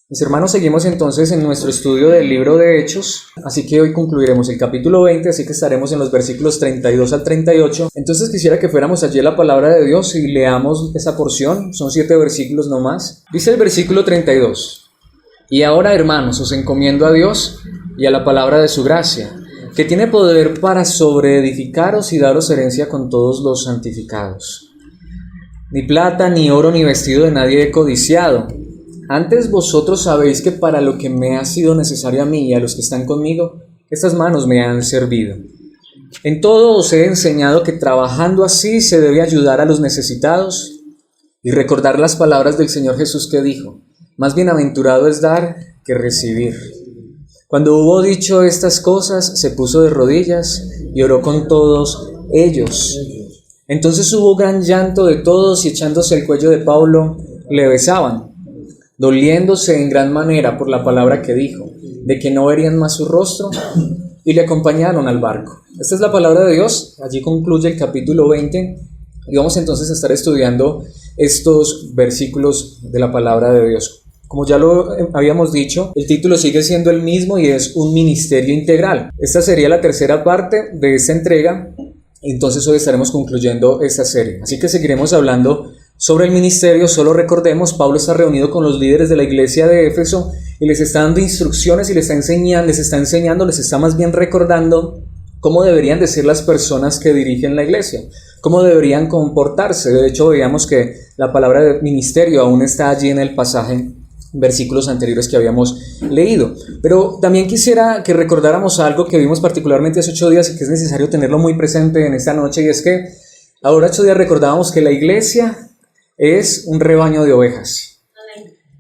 Mis hermanos, seguimos entonces en nuestro estudio del libro de Hechos, así que hoy concluiremos el capítulo 20, así que estaremos en los versículos 32 al 38. Entonces quisiera que fuéramos allí a la palabra de Dios y leamos esa porción, son 7 versículos no más. Dice el versículo 32: Y ahora, hermanos, os encomiendo a Dios y a la palabra de su gracia, que tiene poder para sobreedificaros y daros herencia con todos los santificados. Ni plata, ni oro, ni vestido de nadie he codiciado. Antes vosotros sabéis que para lo que me ha sido necesario a mí y a los que están conmigo, estas manos me han servido. En todo os he enseñado que trabajando así se debe ayudar a los necesitados y recordar las palabras del Señor Jesús que dijo: más bienaventurado es dar que recibir. Cuando hubo dicho estas cosas, se puso de rodillas y oró con todos ellos. Entonces hubo gran llanto de todos y echándose el cuello de Pablo, le besaban, doliéndose en gran manera por la palabra que dijo, de que no verían más su rostro, y le acompañaron al barco. Esta es la palabra de Dios. Allí concluye el capítulo 20, y vamos entonces a estar estudiando estos versículos de la palabra de Dios. Como ya lo habíamos dicho, el título sigue siendo el mismo y es un ministerio integral. Esta sería la tercera parte de esta entrega, entonces hoy estaremos concluyendo esta serie. Así que seguiremos hablando sobre el ministerio. Solo recordemos, Pablo está reunido con los líderes de la iglesia de Éfeso y les está dando instrucciones y les está más bien recordando cómo deberían de ser las personas que dirigen la iglesia, cómo deberían comportarse. De hecho, veíamos que la palabra de ministerio aún está allí en el pasaje, versículos anteriores que habíamos leído. Pero también quisiera que recordáramos algo que vimos particularmente hace 8 días y que es necesario tenerlo muy presente en esta noche, y es que ahora 8 días recordábamos que la iglesia es un rebaño de ovejas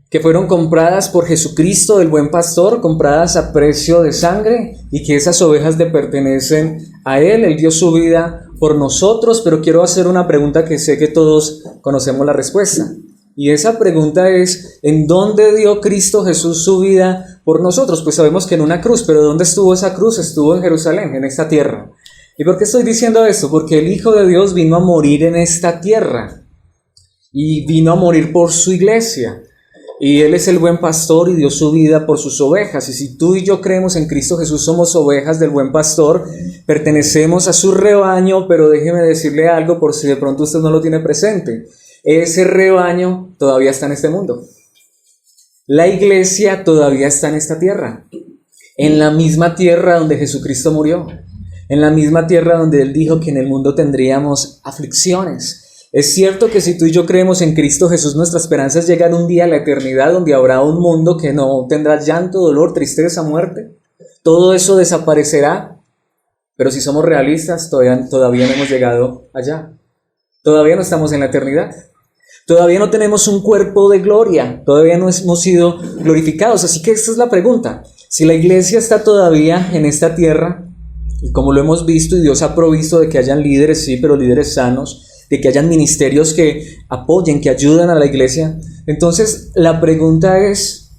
que fueron compradas por Jesucristo, el buen pastor, compradas a precio de sangre, y que esas ovejas le pertenecen a Él. Él dio su vida por nosotros, pero quiero hacer una pregunta que sé que todos conocemos la respuesta. Y esa pregunta es: ¿en dónde dio Cristo Jesús su vida por nosotros? Pues sabemos que en una cruz, pero ¿dónde estuvo esa cruz? Estuvo en Jerusalén, en esta tierra. ¿Y por qué estoy diciendo esto? Porque el Hijo de Dios vino a morir en esta tierra. Y vino a morir por su iglesia, y Él es el buen pastor y dio su vida por sus ovejas. Y si tú y yo creemos en Cristo Jesús, somos ovejas del buen pastor, pertenecemos a su rebaño. Pero déjeme decirle algo por si de pronto usted no lo tiene presente: ese rebaño todavía está en este mundo. La iglesia todavía está en esta tierra, en la misma tierra donde Jesucristo murió, en la misma tierra donde Él dijo que en el mundo tendríamos aflicciones. Es cierto que si tú y yo creemos en Cristo Jesús, nuestra esperanza es llegar un día a la eternidad, donde habrá un mundo que no tendrá llanto, dolor, tristeza, muerte. Todo eso desaparecerá. Pero si somos realistas, todavía no hemos llegado allá. Todavía no estamos en la eternidad. Todavía no tenemos un cuerpo de gloria. Todavía no hemos sido glorificados. Así que esta es la pregunta: si la iglesia está todavía en esta tierra, y como lo hemos visto, y Dios ha provisto de que hayan líderes, sí, pero líderes sanos, de que hayan ministerios que apoyen, que ayuden a la iglesia. Entonces la pregunta es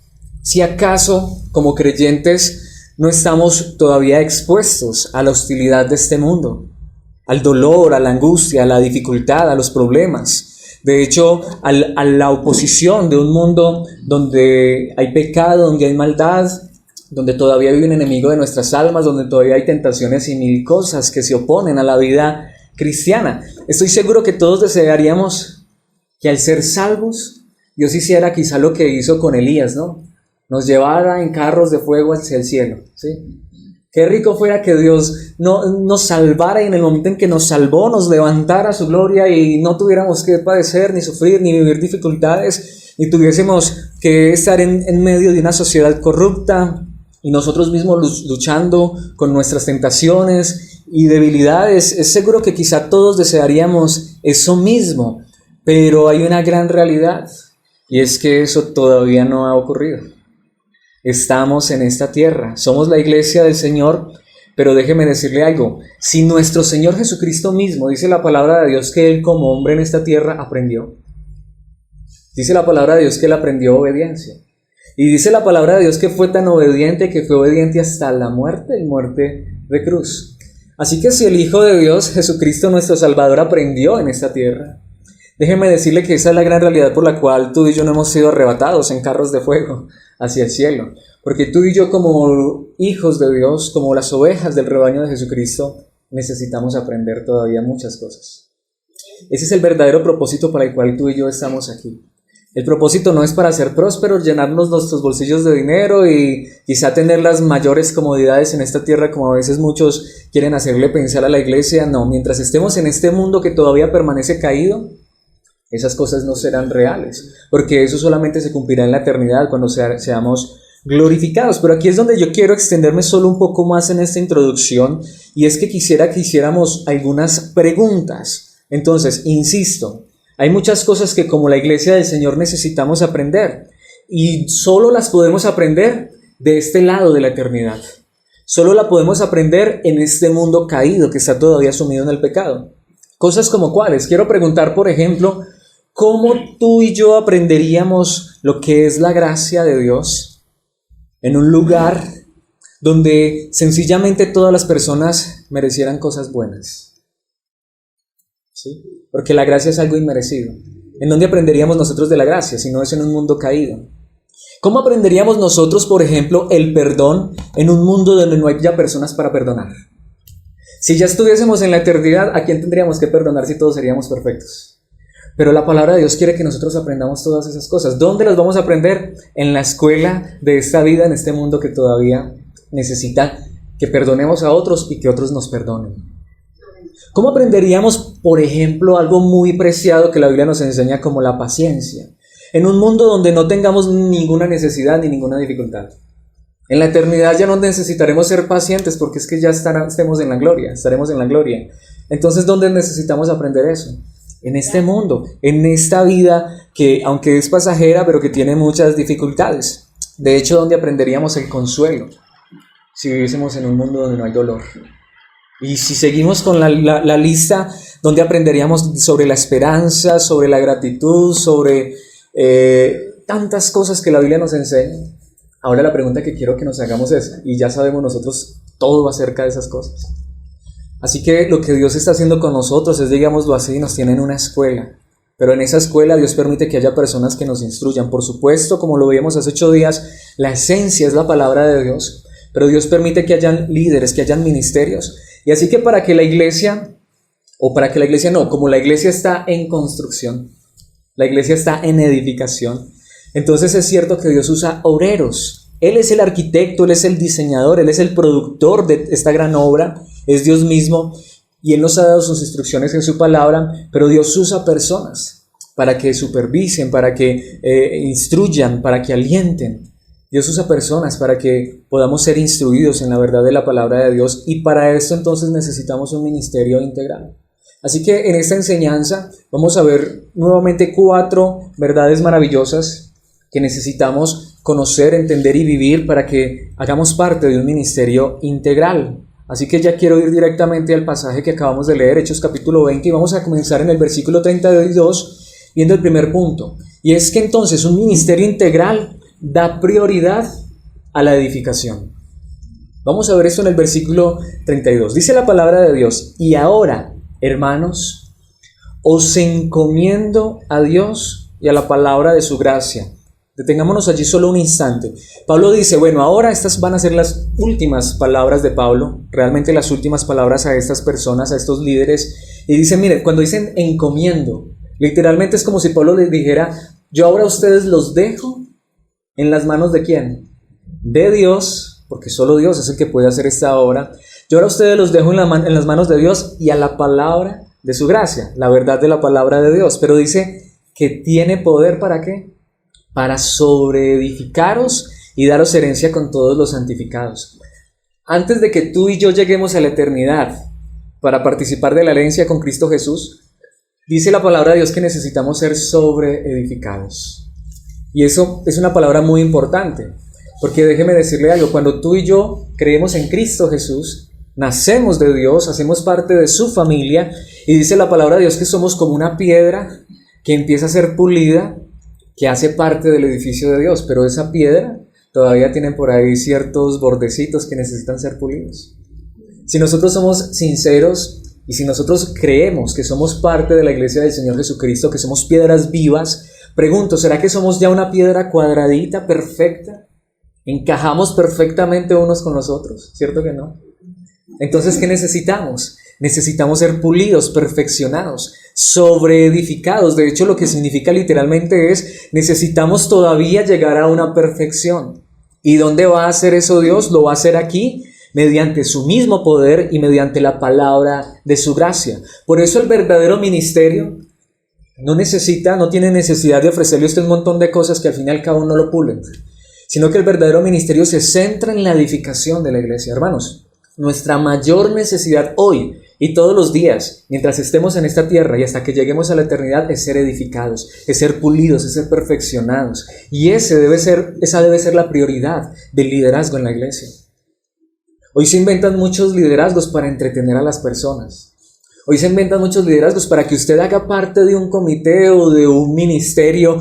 si acaso como creyentes no estamos todavía expuestos a la hostilidad de este mundo, al dolor, a la angustia, a la dificultad, a los problemas. De hecho, a la oposición de un mundo donde hay pecado, donde hay maldad, donde todavía vive un enemigo de nuestras almas, donde todavía hay tentaciones y mil cosas que se oponen a la vida cristiana. Estoy seguro que todos desearíamos que al ser salvos, Dios hiciera quizá lo que hizo con Elías, ¿no? Nos llevara en carros de fuego hacia el cielo, ¿sí? Qué rico fuera que Dios nos salvara, y en el momento en que nos salvó, nos levantara a su gloria y no tuviéramos que padecer, ni sufrir, ni vivir dificultades, ni tuviésemos que estar en medio de una sociedad corrupta y nosotros mismos luchando con nuestras tentaciones y debilidades. Es seguro que quizá todos desearíamos eso mismo, pero hay una gran realidad, y es que eso todavía no ha ocurrido. Estamos en esta tierra, somos la iglesia del Señor, pero déjeme decirle algo: si nuestro Señor Jesucristo mismo, dice la palabra de Dios que Él como hombre en esta tierra aprendió, dice la palabra de Dios que Él aprendió obediencia, y dice la palabra de Dios que fue tan obediente que fue obediente hasta la muerte y muerte de cruz. Así que si el Hijo de Dios, Jesucristo nuestro Salvador, aprendió en esta tierra, Déjeme decirle que esa es la gran realidad por la cual tú y yo no hemos sido arrebatados en carros de fuego hacia el cielo. Porque tú y yo, como hijos de Dios, como las ovejas del rebaño de Jesucristo, necesitamos aprender todavía muchas cosas. Ese es el verdadero propósito para el cual tú y yo estamos aquí. El propósito no es para ser prósperos, llenarnos nuestros bolsillos de dinero y quizá tener las mayores comodidades en esta tierra, como a veces muchos quieren hacerle pensar a la iglesia. No, mientras estemos en este mundo que todavía permanece caído, esas cosas no serán reales, porque eso solamente se cumplirá en la eternidad cuando seamos glorificados. Pero aquí es donde yo quiero extenderme solo un poco más en esta introducción, y es que quisiera que hiciéramos algunas preguntas. Entonces, insisto, hay muchas cosas que como la iglesia del Señor necesitamos aprender, y solo las podemos aprender de este lado de la eternidad. Solo la podemos aprender en este mundo caído que está todavía sumido en el pecado. Cosas como cuáles. Quiero preguntar, por ejemplo, ¿cómo tú y yo aprenderíamos lo que es la gracia de Dios en un lugar donde sencillamente todas las personas merecieran cosas buenas? ¿Sí? Porque la gracia es algo inmerecido. ¿En dónde aprenderíamos nosotros de la gracia si no es en un mundo caído? ¿Cómo aprenderíamos nosotros, por ejemplo, el perdón en un mundo donde no hay ya personas para perdonar? Si ya estuviésemos en la eternidad, ¿a quién tendríamos que perdonar si todos seríamos perfectos? Pero la palabra de Dios quiere que nosotros aprendamos todas esas cosas. ¿Dónde las vamos a aprender? En la escuela de esta vida, en este mundo que todavía necesita que perdonemos a otros y que otros nos perdonen. ¿Cómo aprenderíamos, por ejemplo, algo muy preciado que la Biblia nos enseña como la paciencia? En un mundo donde no tengamos ninguna necesidad ni ninguna dificultad. En la eternidad ya no necesitaremos ser pacientes porque es que ya estaremos en la gloria, estaremos en la gloria. Entonces, ¿dónde necesitamos aprender eso? En este mundo, en esta vida que aunque es pasajera, pero que tiene muchas dificultades. De hecho, ¿dónde aprenderíamos el consuelo? Si viviésemos en un mundo donde no hay dolor. Y si seguimos con la lista, ¿dónde aprenderíamos sobre la esperanza, sobre la gratitud, sobre tantas cosas que la Biblia nos enseña? Ahora la pregunta que quiero que nos hagamos es, y ya sabemos nosotros todo acerca de esas cosas. Así que lo que Dios está haciendo con nosotros es, digámoslo así, nos tiene en una escuela. Pero en esa escuela Dios permite que haya personas que nos instruyan. Por supuesto, como lo vimos hace 8 días, la esencia es la palabra de Dios. Pero Dios permite que hayan líderes, que hayan ministerios. Y así que como la iglesia está en construcción, la iglesia está en edificación, entonces es cierto que Dios usa obreros. Él es el arquitecto, Él es el diseñador, Él es el productor de esta gran obra, es Dios mismo, y Él nos ha dado sus instrucciones en su palabra, pero Dios usa personas para que supervisen, para que instruyan, para que alienten. Dios usa personas para que podamos ser instruidos en la verdad de la palabra de Dios, y para esto entonces necesitamos un ministerio integral. Así que en esta enseñanza vamos a ver nuevamente 4 verdades maravillosas que necesitamos conocer, entender y vivir para que hagamos parte de un ministerio integral. Así que ya quiero ir directamente al pasaje que acabamos de leer, Hechos capítulo 20, y vamos a comenzar en el versículo 32, viendo el primer punto. Y es que entonces un ministerio integral da prioridad a la edificación. Vamos a ver esto en el versículo 32. Dice la palabra de Dios: y ahora, hermanos, os encomiendo a Dios y a la palabra de su gracia. Detengámonos allí solo un instante. Pablo dice, bueno, ahora estas van a ser las últimas palabras de Pablo, realmente las últimas palabras a estas personas, a estos líderes. Y dice, miren, cuando dicen encomiendo, literalmente es como si Pablo les dijera, yo ahora a ustedes los dejo ¿en las manos de quién? De Dios, porque solo Dios es el que puede hacer esta obra. Yo ahora a ustedes los dejo en las manos de Dios y a la palabra de su gracia, la verdad de la palabra de Dios. Pero dice que tiene poder ¿para qué? Para sobreedificaros y daros herencia con todos los santificados. Antes de que tú y yo lleguemos a la eternidad para participar de la herencia con Cristo Jesús, dice la palabra de Dios que necesitamos ser sobreedificados. Y eso es una palabra muy importante, porque déjeme decirle algo, cuando tú y yo creemos en Cristo Jesús, nacemos de Dios, hacemos parte de su familia, y dice la palabra de Dios que somos como una piedra que empieza a ser pulida, que hace parte del edificio de Dios, pero esa piedra todavía tiene por ahí ciertos bordecitos que necesitan ser pulidos. Si nosotros somos sinceros, Y si nosotros creemos que somos parte de la iglesia del Señor Jesucristo, que somos piedras vivas, pregunto, ¿será que somos ya una piedra cuadradita, perfecta? ¿Encajamos perfectamente unos con los otros? ¿Cierto que no? Entonces, ¿qué necesitamos? Necesitamos ser pulidos, perfeccionados, sobreedificados. De hecho, lo que significa literalmente es, necesitamos todavía llegar a una perfección. ¿Y dónde va a hacer eso Dios? Lo va a hacer aquí, mediante su mismo poder y mediante la palabra de su gracia. Por eso el verdadero ministerio no tiene necesidad de ofrecerle a usted un montón de cosas que al fin y al cabo no lo pulen, sino que el verdadero ministerio se centra en la edificación de la iglesia. Hermanos, nuestra mayor necesidad hoy y todos los días, mientras estemos en esta tierra y hasta que lleguemos a la eternidad, es ser edificados, es ser pulidos, es ser perfeccionados. Y esa debe ser la prioridad del liderazgo en la iglesia. Hoy se inventan muchos liderazgos para entretener a las personas. Hoy se inventan muchos liderazgos para que usted haga parte de un comité o de un ministerio,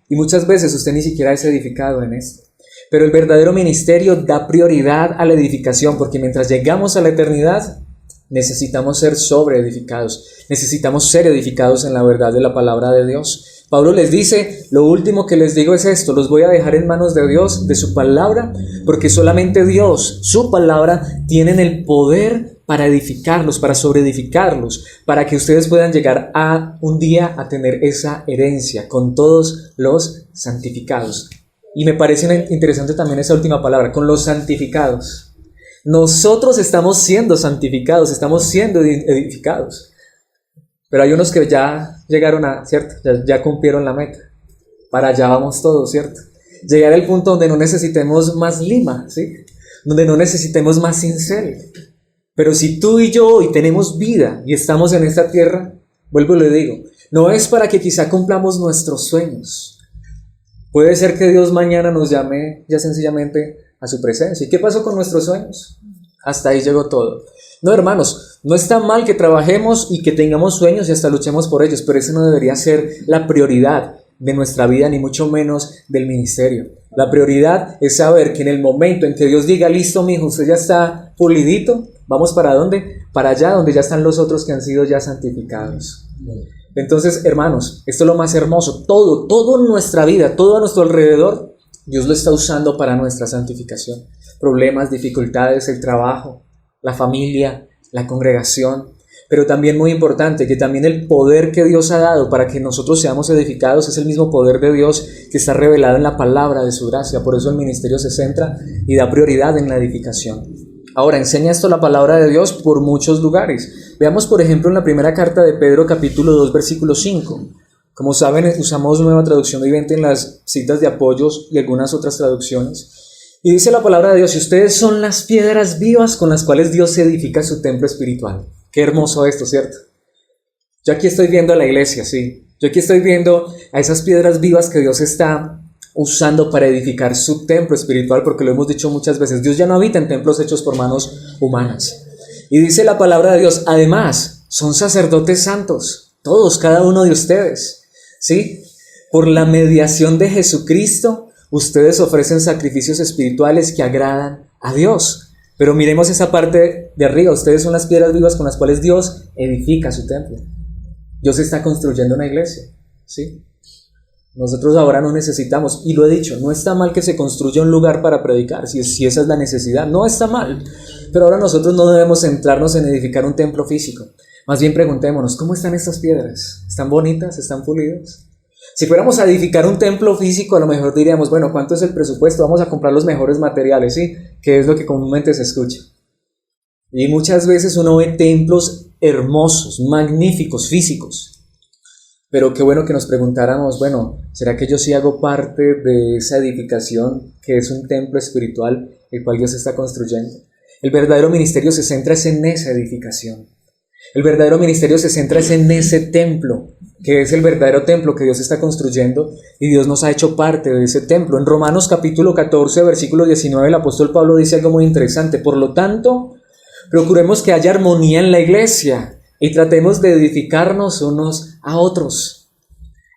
y muchas veces usted ni siquiera es edificado en esto. Pero el verdadero ministerio da prioridad a la edificación, porque mientras llegamos a la eternidad, necesitamos ser sobreedificados, necesitamos ser edificados en la verdad de la palabra de Dios. Pablo les dice, lo último que les digo es esto, los voy a dejar en manos de Dios, de su palabra, porque solamente Dios, su palabra, tienen el poder para edificarlos, para sobreedificarlos, para que ustedes puedan llegar a un día a tener esa herencia con todos los santificados. Y me parece interesante también esa última palabra, con los santificados. Nosotros estamos siendo santificados, estamos siendo edificados. Pero hay unos que ya llegaron ¿cierto? Ya cumplieron la meta. Para allá vamos todos, ¿cierto? Llegar al punto donde no necesitemos más lima, ¿sí? Donde no necesitemos más cincel. Pero si tú y yo hoy tenemos vida y estamos en esta tierra, vuelvo y le digo, no es para que quizá cumplamos nuestros sueños. Puede ser que Dios mañana nos llame ya sencillamente a su presencia. ¿Y qué pasó con nuestros sueños? Hasta ahí llegó todo. No, hermanos, no está mal que trabajemos y que tengamos sueños y hasta luchemos por ellos, pero eso no debería ser la prioridad de nuestra vida, ni mucho menos del ministerio. La prioridad es saber que en el momento en que Dios diga, listo, mijo, usted ya está pulidito, ¿vamos para dónde? Para allá donde ya están los otros que han sido ya santificados. Entonces, hermanos, esto es lo más hermoso. Todo en nuestra vida, todo a nuestro alrededor, Dios lo está usando para nuestra santificación. Problemas, dificultades, el trabajo, la familia, la congregación. Pero también muy importante, que también el poder que Dios ha dado para que nosotros seamos edificados es el mismo poder de Dios que está revelado en la palabra de su gracia. Por eso el ministerio se centra y da prioridad en la edificación. Ahora, enseña esto la palabra de Dios por muchos lugares. Veamos, por ejemplo, en la primera carta de Pedro, capítulo 2, versículo 5. Como saben, usamos Nueva Traducción Viviente en las citas de apoyos y algunas otras traducciones. Y dice la palabra de Dios, y ustedes son las piedras vivas con las cuales Dios edifica su templo espiritual. Qué hermoso esto, ¿cierto? Yo aquí estoy viendo a la iglesia, sí. Yo aquí estoy viendo a esas piedras vivas que Dios está usando para edificar su templo espiritual, porque lo hemos dicho muchas veces, Dios ya no habita en templos hechos por manos humanas. Y dice la palabra de Dios, además, son sacerdotes santos, todos, cada uno de ustedes, ¿sí? Por la mediación de Jesucristo, ustedes ofrecen sacrificios espirituales que agradan a Dios. Pero miremos esa parte de arriba, ustedes son las piedras vivas con las cuales Dios edifica su templo. Dios está construyendo una iglesia, ¿sí? Nosotros ahora no necesitamos, y lo he dicho, no está mal que se construya un lugar para predicar, si esa es la necesidad, no está mal. Pero ahora nosotros no debemos centrarnos en edificar un templo físico. Más bien preguntémonos, ¿cómo están estas piedras? ¿Están bonitas? ¿Están pulidas? Si fuéramos a edificar un templo físico, a lo mejor diríamos, bueno, ¿cuánto es el presupuesto? Vamos a comprar los mejores materiales, ¿sí? Que es lo que comúnmente se escucha. Y muchas veces uno ve templos hermosos, magníficos, físicos. Pero qué bueno que nos preguntáramos, bueno, ¿será que yo sí hago parte de esa edificación que es un templo espiritual el cual Dios está construyendo? El verdadero ministerio se centra en esa edificación. El verdadero ministerio se centra en ese templo, que es el verdadero templo que Dios está construyendo, y Dios nos ha hecho parte de ese templo. En Romanos capítulo 14, versículo 19, el apóstol Pablo dice algo muy interesante. Por lo tanto, procuremos que haya armonía en la iglesia y tratemos de edificarnos unos a otros.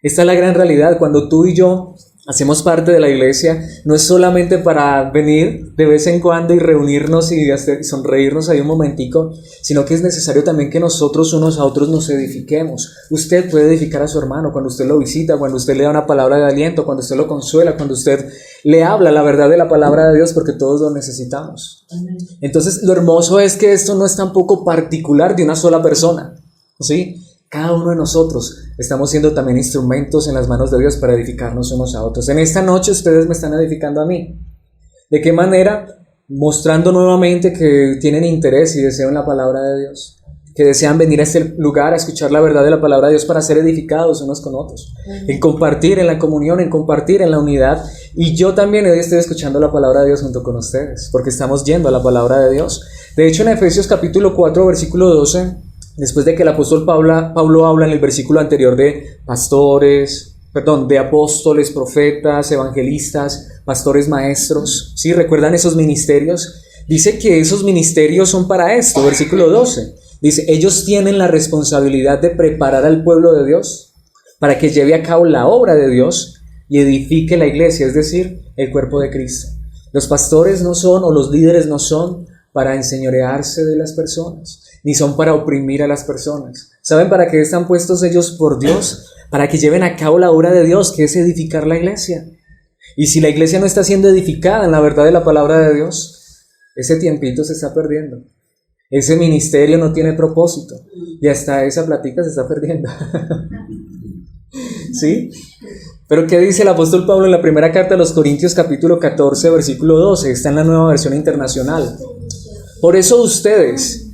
Esta es la gran realidad. Cuando tú y yo hacemos parte de la iglesia, no es solamente para venir de vez en cuando y reunirnos y sonreírnos ahí un momentico, sino que es necesario también que nosotros unos a otros nos edifiquemos. Usted puede edificar a su hermano cuando usted lo visita, cuando usted le da una palabra de aliento, cuando usted lo consuela, cuando usted le habla la verdad de la palabra de Dios, porque todos lo necesitamos. Entonces, lo hermoso es que esto no es tampoco particular de una sola persona, ¿sí? Cada uno de nosotros estamos siendo también instrumentos en las manos de Dios para edificarnos unos a otros. En esta noche ustedes me están edificando a mí. ¿De qué manera? Mostrando nuevamente que tienen interés y deseo en la palabra de Dios, que desean venir a este lugar a escuchar la verdad de la palabra de Dios para ser edificados unos con otros, en compartir en la comunión, en compartir en la unidad. Y yo también hoy estoy escuchando la palabra de Dios junto con ustedes, porque estamos yendo a la palabra de Dios. De hecho, en Efesios capítulo 4, versículo 12, después de que el apóstol Pablo habla en el versículo anterior de de apóstoles, profetas, evangelistas, pastores, maestros, ¿sí? ¿Recuerdan esos ministerios? Dice que esos ministerios son para esto, versículo 12. Dice, ellos tienen la responsabilidad de preparar al pueblo de Dios para que lleve a cabo la obra de Dios y edifique la iglesia, es decir, el cuerpo de Cristo. Los pastores no son, o los líderes no son para enseñorearse de las personas, ni son para oprimir a las personas. ¿Saben para qué están puestos ellos por Dios? Para que lleven a cabo la obra de Dios, que es edificar la iglesia. Y si la iglesia no está siendo edificada en la verdad de la palabra de Dios, ese tiempito se está perdiendo. Ese ministerio no tiene propósito. Y hasta esa platica se está perdiendo. ¿Sí? Pero ¿qué dice el apóstol Pablo en la primera carta a los Corintios capítulo 14, versículo 12? Está en la Nueva Versión Internacional. Por eso ustedes,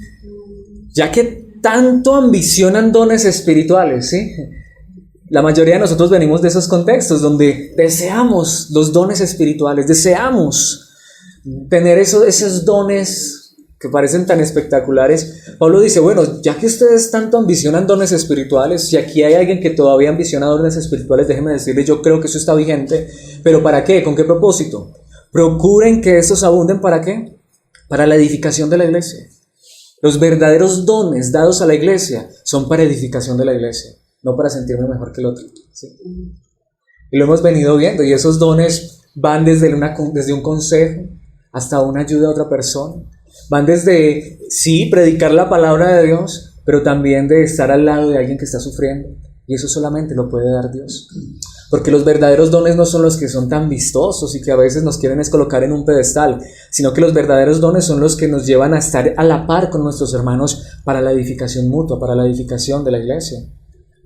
ya que tanto ambicionan dones espirituales, ¿sí? La mayoría de nosotros venimos de esos contextos donde deseamos los dones espirituales, deseamos tener esos dones que parecen tan espectaculares. Pablo dice, bueno, ya que ustedes tanto ambicionan dones espirituales, si aquí hay alguien que todavía ambiciona dones espirituales, déjenme decirles, yo creo que eso está vigente, pero ¿para qué? ¿Con qué propósito? Procuren que estos abunden, ¿para qué? Para la edificación de la iglesia. Los verdaderos dones dados a la iglesia son para edificación de la iglesia, no para sentirme mejor que el otro, ¿sí? Y lo hemos venido viendo, y esos dones van desde un consejo hasta una ayuda a otra persona. Van desde, sí, predicar la palabra de Dios, pero también de estar al lado de alguien que está sufriendo. Y eso solamente lo puede dar Dios. Porque los verdaderos dones no son los que son tan vistosos y que a veces nos quieren colocar en un pedestal, sino que los verdaderos dones son los que nos llevan a estar a la par con nuestros hermanos para la edificación mutua, para la edificación de la iglesia.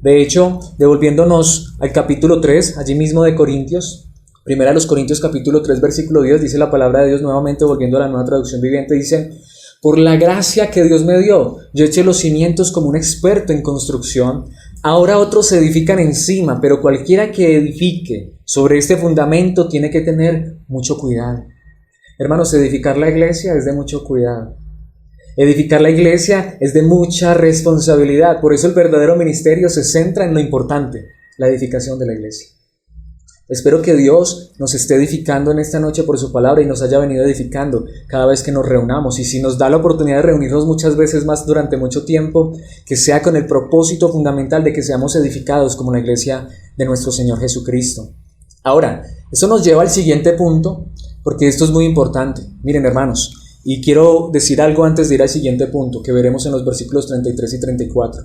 De hecho, devolviéndonos al capítulo 3, allí mismo de Corintios, primera de los Corintios capítulo 3, versículo 10, dice la palabra de Dios nuevamente, volviendo a la Nueva Traducción Viviente, dice, por la gracia que Dios me dio, yo eché los cimientos como un experto en construcción. Ahora otros se edifican encima, pero cualquiera que edifique sobre este fundamento tiene que tener mucho cuidado. Hermanos, edificar la iglesia es de mucho cuidado. Edificar la iglesia es de mucha responsabilidad. Por eso el verdadero ministerio se centra en lo importante, la edificación de la iglesia. Espero que Dios nos esté edificando en esta noche por su palabra y nos haya venido edificando cada vez que nos reunamos. Y si nos da la oportunidad de reunirnos muchas veces más durante mucho tiempo, que sea con el propósito fundamental de que seamos edificados como la iglesia de nuestro Señor Jesucristo. Ahora, esto nos lleva al siguiente punto, porque esto es muy importante. Miren, hermanos, y quiero decir algo antes de ir al siguiente punto, que veremos en los versículos 33 y 34.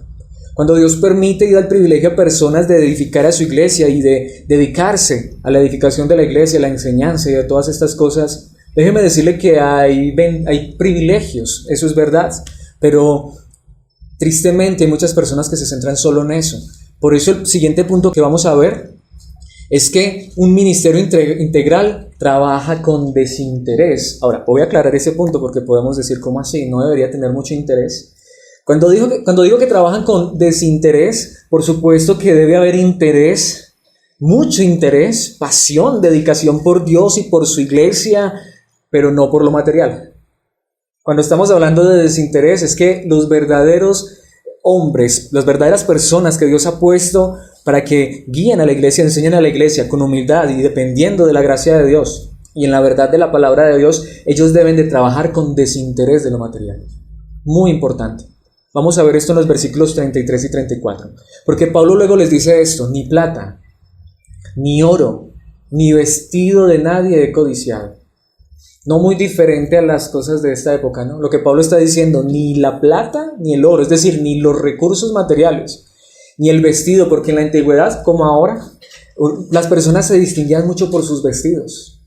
Cuando Dios permite y da el privilegio a personas de edificar a su iglesia y de dedicarse a la edificación de la iglesia, a la enseñanza y a todas estas cosas, déjeme decirle que hay privilegios, eso es verdad, pero tristemente hay muchas personas que se centran solo en eso. Por eso el siguiente punto que vamos a ver es que un ministerio integral trabaja con desinterés. Ahora, voy a aclarar ese punto porque podemos decir, ¿cómo así? No debería tener mucho interés. Cuando digo que trabajan con desinterés, por supuesto que debe haber interés, mucho interés, pasión, dedicación por Dios y por su iglesia, pero no por lo material. Cuando estamos hablando de desinterés es que los verdaderos hombres, las verdaderas personas que Dios ha puesto para que guíen a la iglesia, enseñen a la iglesia con humildad y dependiendo de la gracia de Dios y en la verdad de la palabra de Dios, ellos deben de trabajar con desinterés de lo material. Muy importante. Vamos a ver esto en los versículos 33 y 34. Porque Pablo luego les dice esto, ni plata, ni oro, ni vestido de nadie he codiciado. No muy diferente a las cosas de esta época, ¿no? Lo que Pablo está diciendo, ni la plata ni el oro, es decir, ni los recursos materiales, ni el vestido, porque en la antigüedad, como ahora, las personas se distinguían mucho por sus vestidos.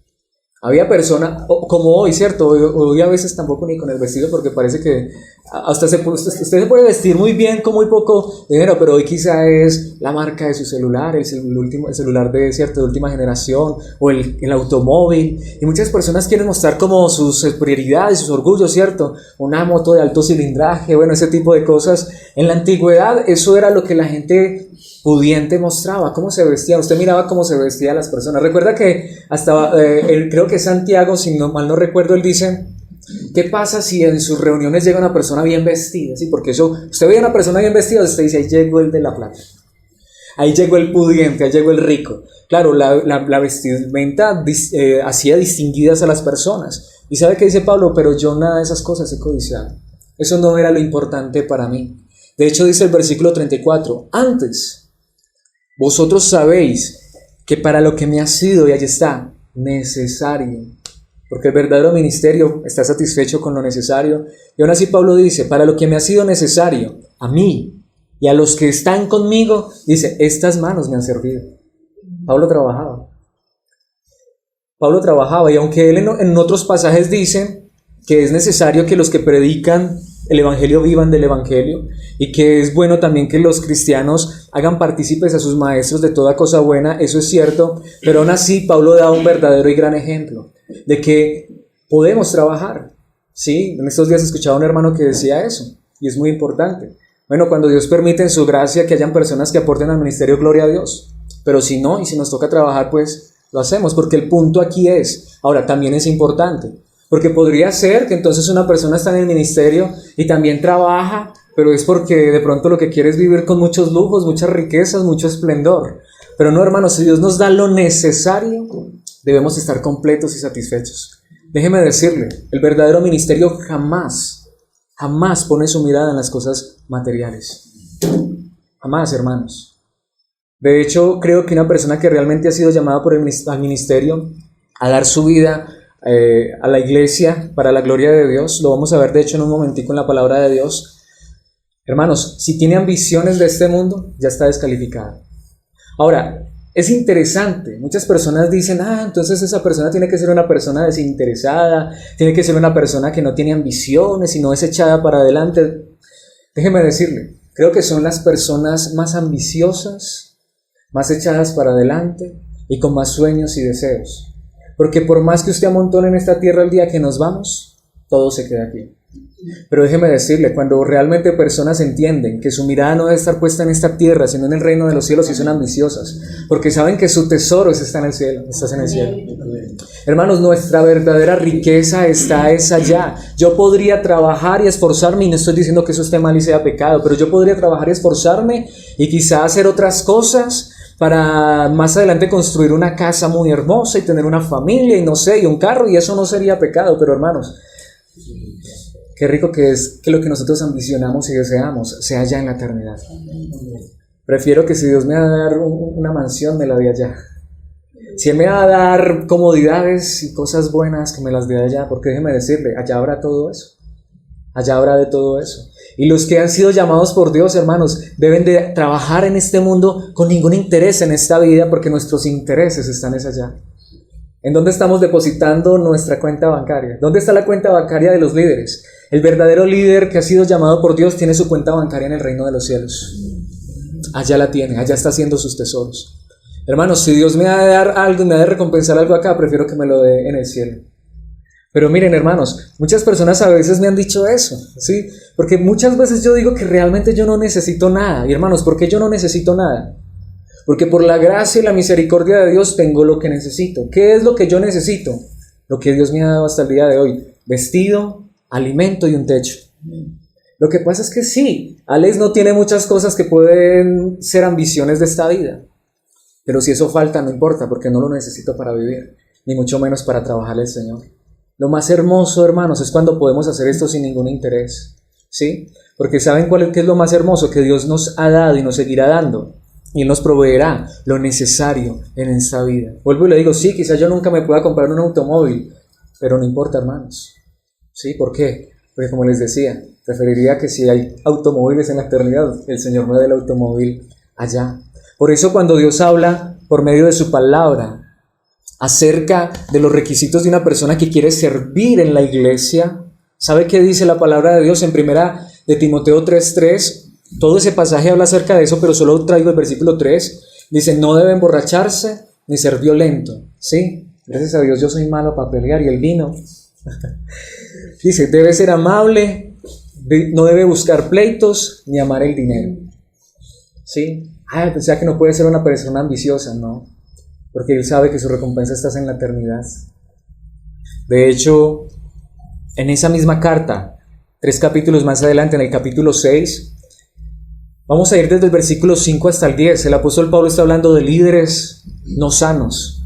Había personas, como hoy, ¿cierto? Hoy a veces tampoco ni con el vestido, porque parece que hasta usted se puede vestir muy bien con muy poco dinero, pero hoy quizá es la marca de su celular, el celular de, ¿cierto?, de última generación, o el automóvil. Y muchas personas quieren mostrar como sus prioridades, sus orgullos, ¿cierto? Una moto de alto cilindraje, bueno, ese tipo de cosas. En la antigüedad eso era lo que la gente pudiente mostraba, cómo se vestían. Usted miraba cómo se vestían las personas. Recuerda que hasta, creo que Santiago, si mal no recuerdo, él dice, ¿qué pasa si en sus reuniones llega una persona bien vestida? ¿Sí? Porque eso, usted ve a una persona bien vestida, usted dice, ahí llegó el de la plata, ahí llegó el pudiente, ahí llegó el rico. Claro, la vestimenta hacía distinguidas a las personas. ¿Y sabe qué dice Pablo? Pero yo nada de esas cosas he codiciado. Eso no era lo importante para mí. De hecho, dice el versículo 34, antes, vosotros sabéis que para lo que me ha sido, y allí está, necesario, porque el verdadero ministerio está satisfecho con lo necesario, y aún así Pablo dice, para lo que me ha sido necesario, a mí y a los que están conmigo, dice, estas manos me han servido. Pablo trabajaba, y aunque él en otros pasajes dice que es necesario que los que predican el evangelio vivan del evangelio, y que es bueno también que los cristianos hagan partícipes a sus maestros de toda cosa buena, eso es cierto, pero aún así Pablo da un verdadero y gran ejemplo de que podemos trabajar. Sí, en estos días escuchaba a un hermano que decía eso, y es muy importante. Bueno, cuando Dios permite en su gracia que hayan personas que aporten al ministerio, gloria a Dios, pero si no, y si nos toca trabajar, pues lo hacemos, porque el punto aquí es, ahora también es importante, porque podría ser que entonces una persona está en el ministerio y también trabaja, pero es porque de pronto lo que quiere es vivir con muchos lujos, muchas riquezas, mucho esplendor. Pero no, hermanos, si Dios nos da lo necesario, debemos estar completos y satisfechos. Déjeme decirle, el verdadero ministerio jamás pone su mirada en las cosas materiales. Jamás, hermanos. De hecho, creo que una persona que realmente ha sido llamada por al ministerio a dar su vida a la iglesia para la gloria de Dios, lo vamos a ver de hecho en un momentico en la palabra de Dios. Hermanos, si tiene ambiciones de este mundo, ya está descalificado. Ahora, es interesante, muchas personas dicen, entonces esa persona tiene que ser una persona desinteresada, tiene que ser una persona que no tiene ambiciones y no es echada para adelante. Déjeme decirle, creo que son las personas más ambiciosas, más echadas para adelante y con más sueños y deseos. Porque por más que usted amontone en esta tierra el día que nos vamos, todo se queda aquí. Pero déjeme decirle, cuando realmente personas entienden que su mirada no debe estar puesta en esta tierra, sino en el reino de los cielos, y son ambiciosas, porque saben que su tesoro está en el cielo, estás en el cielo. Hermanos, nuestra verdadera riqueza está allá. Yo podría trabajar y esforzarme, y no estoy diciendo que eso esté mal y sea pecado, pero yo podría trabajar y esforzarme y quizá hacer otras cosas para más adelante construir una casa muy hermosa y tener una familia y no sé, y un carro, y eso no sería pecado. Pero hermanos, qué rico que es que lo que nosotros ambicionamos y deseamos sea allá en la eternidad. Prefiero que si Dios me va a dar una mansión, me la dé allá. Si Él me va a dar comodidades y cosas buenas, que me las dé allá, porque déjeme decirle, allá habrá todo eso. Allá habrá de todo eso. Y los que han sido llamados por Dios, hermanos, deben de trabajar en este mundo con ningún interés en esta vida, porque nuestros intereses están allá. ¿En dónde estamos depositando nuestra cuenta bancaria? ¿Dónde está la cuenta bancaria de los líderes? El verdadero líder que ha sido llamado por Dios tiene su cuenta bancaria en el reino de los cielos. Allá la tiene, allá está haciendo sus tesoros. Hermanos, si Dios me va a dar algo, me va a recompensar algo acá, prefiero que me lo dé en el cielo. Pero miren, hermanos, muchas personas a veces me han dicho eso, ¿sí? Porque muchas veces yo digo que realmente yo no necesito nada. Y hermanos, ¿por qué yo no necesito nada? Porque por la gracia y la misericordia de Dios tengo lo que necesito. ¿Qué es lo que yo necesito? Lo que Dios me ha dado hasta el día de hoy. Vestido, alimento y un techo. Lo que pasa es que sí, Alex no tiene muchas cosas que pueden ser ambiciones de esta vida. Pero si eso falta, no importa, porque no lo necesito para vivir, ni mucho menos para trabajarle al Señor. Lo más hermoso, hermanos, es cuando podemos hacer esto sin ningún interés, ¿sí? Porque ¿saben qué es lo más hermoso? Que Dios nos ha dado y nos seguirá dando y Él nos proveerá lo necesario en esta vida. Vuelvo y le digo, sí, quizás yo nunca me pueda comprar un automóvil, pero no importa, hermanos. ¿Sí? ¿Por qué? Porque como les decía, preferiría que si hay automóviles en la eternidad, el Señor me dé el automóvil allá. Por eso cuando Dios habla por medio de su palabra acerca de los requisitos de una persona que quiere servir en la iglesia, ¿sabe qué dice la palabra de Dios en primera de Timoteo 3:3? Todo ese pasaje habla acerca de eso, pero solo traigo el versículo 3. Dice, no debe emborracharse ni ser violento. ¿Sí? Gracias a Dios yo soy malo para pelear y el vino. Dice, debe ser amable, no debe buscar pleitos ni amar el dinero. ¿Sí? O sea que no puede ser una persona ambiciosa, ¿no? Porque él sabe que su recompensa está en la eternidad. De hecho, en esa misma carta, 3 capítulos más adelante, en el capítulo 6, vamos a ir desde el versículo 5 hasta el 10. El apóstol Pablo está hablando de líderes no sanos.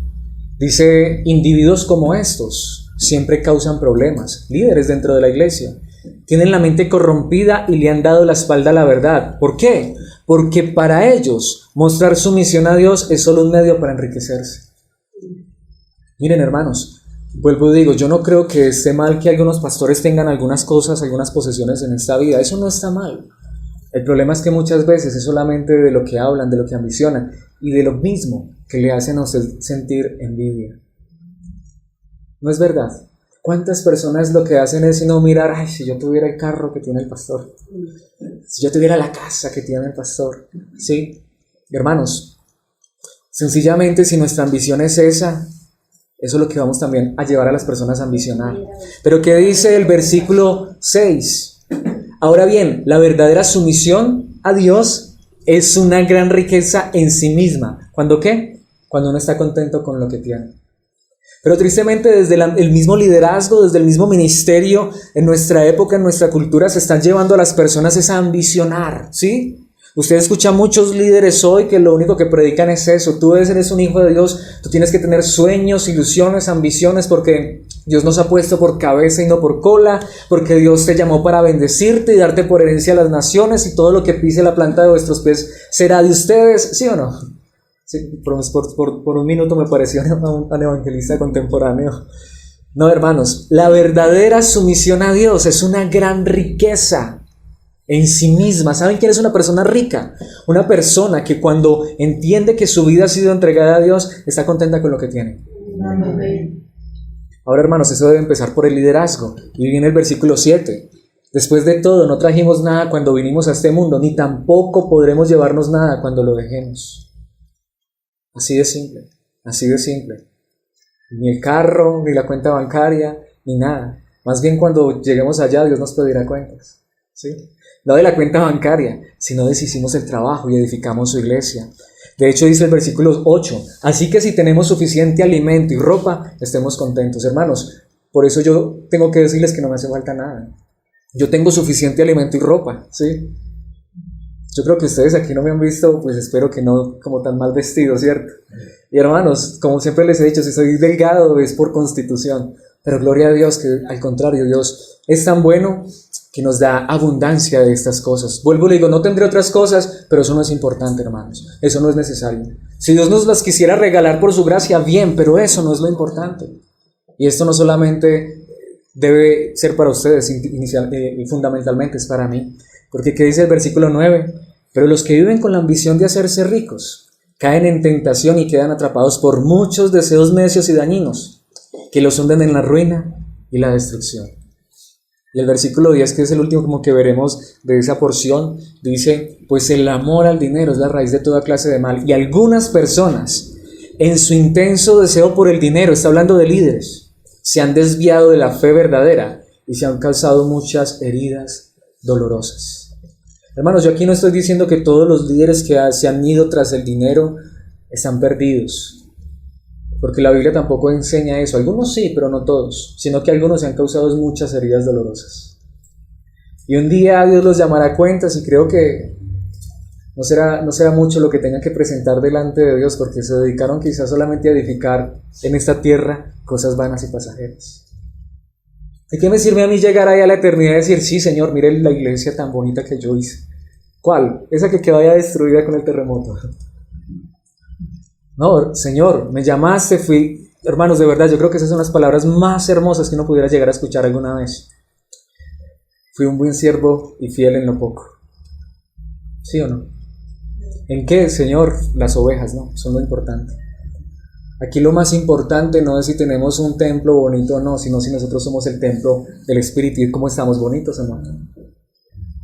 Dice, individuos como estos siempre causan problemas. Líderes dentro de la iglesia tienen la mente corrompida y le han dado la espalda a la verdad. ¿Por qué? Porque para ellos mostrar sumisión a Dios es solo un medio para enriquecerse. Miren, hermanos, vuelvo y digo, yo no creo que esté mal que algunos pastores tengan algunas cosas, algunas posesiones en esta vida. Eso no está mal. El problema es que muchas veces es solamente de lo que hablan, de lo que ambicionan y de lo mismo que le hacen a usted sentir envidia. ¿No es verdad? ¿Cuántas personas lo que hacen es no mirar, ay, si yo tuviera el carro que tiene el pastor, si yo tuviera la casa que tiene el pastor? ¿Sí? Hermanos, sencillamente si nuestra ambición es esa, eso es lo que vamos también a llevar a las personas a ambicionar. Pero ¿qué dice el versículo 6? Ahora bien, la verdadera sumisión a Dios es una gran riqueza en sí misma. ¿Cuándo qué? Cuando uno está contento con lo que tiene. Pero tristemente desde el mismo liderazgo, desde el mismo ministerio, en nuestra época, en nuestra cultura, se están llevando a las personas a ambicionar, ¿sí? Usted escucha a muchos líderes hoy que lo único que predican es eso. Tú eres un hijo de Dios, tú tienes que tener sueños, ilusiones, ambiciones, porque Dios nos ha puesto por cabeza y no por cola, porque Dios te llamó para bendecirte y darte por herencia a las naciones, y todo lo que pise la planta de vuestros pies será de ustedes, ¿sí o no? Sí, por un minuto me pareció un evangelista contemporáneo. No, hermanos, la verdadera sumisión a Dios es una gran riqueza en sí misma. ¿Saben quién es una persona rica? Una persona que cuando entiende que su vida ha sido entregada a Dios, está contenta con lo que tiene. Amén. Ahora, hermanos, eso debe empezar por el liderazgo. Y viene el versículo 7. Después de todo, no trajimos nada cuando vinimos a este mundo, ni tampoco podremos llevarnos nada cuando lo dejemos. Así de simple, así de simple. Ni el carro, ni la cuenta bancaria, ni nada. Más bien cuando lleguemos allá, Dios nos pedirá cuentas, ¿sí? No de la cuenta bancaria, sino de si hicimos el trabajo y edificamos su iglesia. De hecho, dice el versículo 8, así que si tenemos suficiente alimento y ropa, estemos contentos. Hermanos, por eso yo tengo que decirles que no me hace falta nada. Yo tengo suficiente alimento y ropa, ¿sí? Yo creo que ustedes aquí no me han visto, pues espero que no como tan mal vestido, ¿cierto? Y hermanos, como siempre les he dicho, si soy delgado es por constitución, pero gloria a Dios que al contrario, Dios es tan bueno que nos da abundancia de estas cosas. Vuelvo y le digo, no tendré otras cosas, pero eso no es importante, hermanos, eso no es necesario. Si Dios nos las quisiera regalar por su gracia, bien, pero eso no es lo importante. Y esto no solamente debe ser para ustedes, fundamentalmente es para mí. Porque ¿qué dice el versículo 9? Pero los que viven con la ambición de hacerse ricos caen en tentación y quedan atrapados por muchos deseos necios y dañinos que los hunden en la ruina y la destrucción. Y el versículo 10, que es el último como que veremos de esa porción, dice, pues el amor al dinero es la raíz de toda clase de mal. Y algunas personas, en su intenso deseo por el dinero, está hablando de líderes, se han desviado de la fe verdadera y se han causado muchas heridas dolorosas. Hermanos, yo aquí no estoy diciendo que todos los líderes que se han ido tras el dinero están perdidos, porque la Biblia tampoco enseña eso. Algunos sí, pero no todos, sino que algunos se han causado muchas heridas dolorosas. Y un día Dios los llamará a cuentas y creo que no será mucho lo que tengan que presentar delante de Dios, porque se dedicaron quizás solamente a edificar en esta tierra cosas vanas y pasajeras. ¿De qué me sirve a mí llegar ahí a la eternidad y decir, sí, Señor, mire la iglesia tan bonita que yo hice? ¿Cuál? Esa que quedó ya destruida con el terremoto. No, Señor, me llamaste, fui... Hermanos, de verdad, yo creo que esas son las palabras más hermosas que uno pudiera llegar a escuchar alguna vez. Fui un buen siervo y fiel en lo poco. ¿Sí o no? ¿En qué, Señor? Las ovejas, ¿no? Son lo importante. Aquí lo más importante no es si tenemos un templo bonito o no, sino si nosotros somos el templo del Espíritu y cómo estamos bonitos, hermano.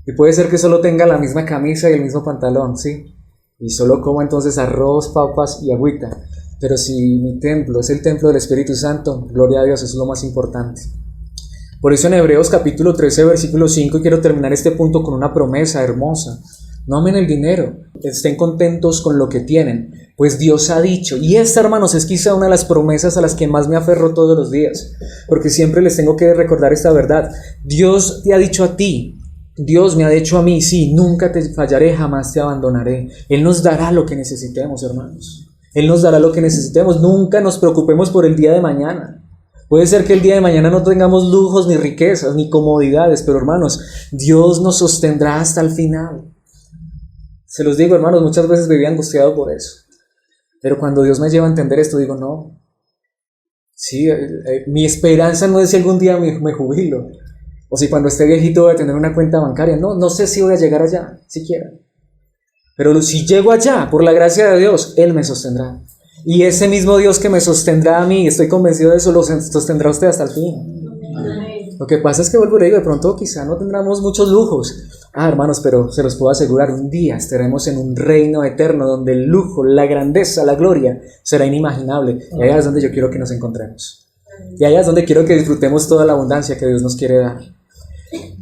Y puede ser que solo tenga la misma camisa y el mismo pantalón, ¿sí? Y solo como entonces arroz, papas y agüita. Pero si mi templo es el templo del Espíritu Santo, gloria a Dios, eso es lo más importante. Por eso en Hebreos capítulo 13, versículo 5, quiero terminar este punto con una promesa hermosa. No amen el dinero, estén contentos con lo que tienen, pues Dios ha dicho, y esta, hermanos, es quizá una de las promesas a las que más me aferro todos los días, porque siempre les tengo que recordar esta verdad. Dios te ha dicho a ti, Dios me ha dicho a mí, sí, nunca te fallaré, jamás te abandonaré. Él nos dará lo que necesitemos, hermanos. Él nos dará lo que necesitemos. Nunca nos preocupemos por el día de mañana. Puede ser que el día de mañana no tengamos lujos, ni riquezas, ni comodidades, pero hermanos, Dios nos sostendrá hasta el final. Se los digo, hermanos, muchas veces vivía angustiado por eso. Pero cuando Dios me lleva a entender esto, digo, no. Sí, mi esperanza no es si algún día me jubilo, o si cuando esté viejito voy a tener una cuenta bancaria. No sé si voy a llegar allá, siquiera. Pero si llego allá, por la gracia de Dios, Él me sostendrá. Y ese mismo Dios que me sostendrá a mí, estoy convencido de eso, lo sostendrá a usted hasta el fin. Lo que pasa es que vuelvo y le digo, de pronto quizá no tendremos muchos lujos. Hermanos, pero se los puedo asegurar, un día estaremos en un reino eterno donde el lujo, la grandeza, la gloria será inimaginable. Y allá es donde yo quiero que nos encontremos. Y allá es donde quiero que disfrutemos toda la abundancia que Dios nos quiere dar.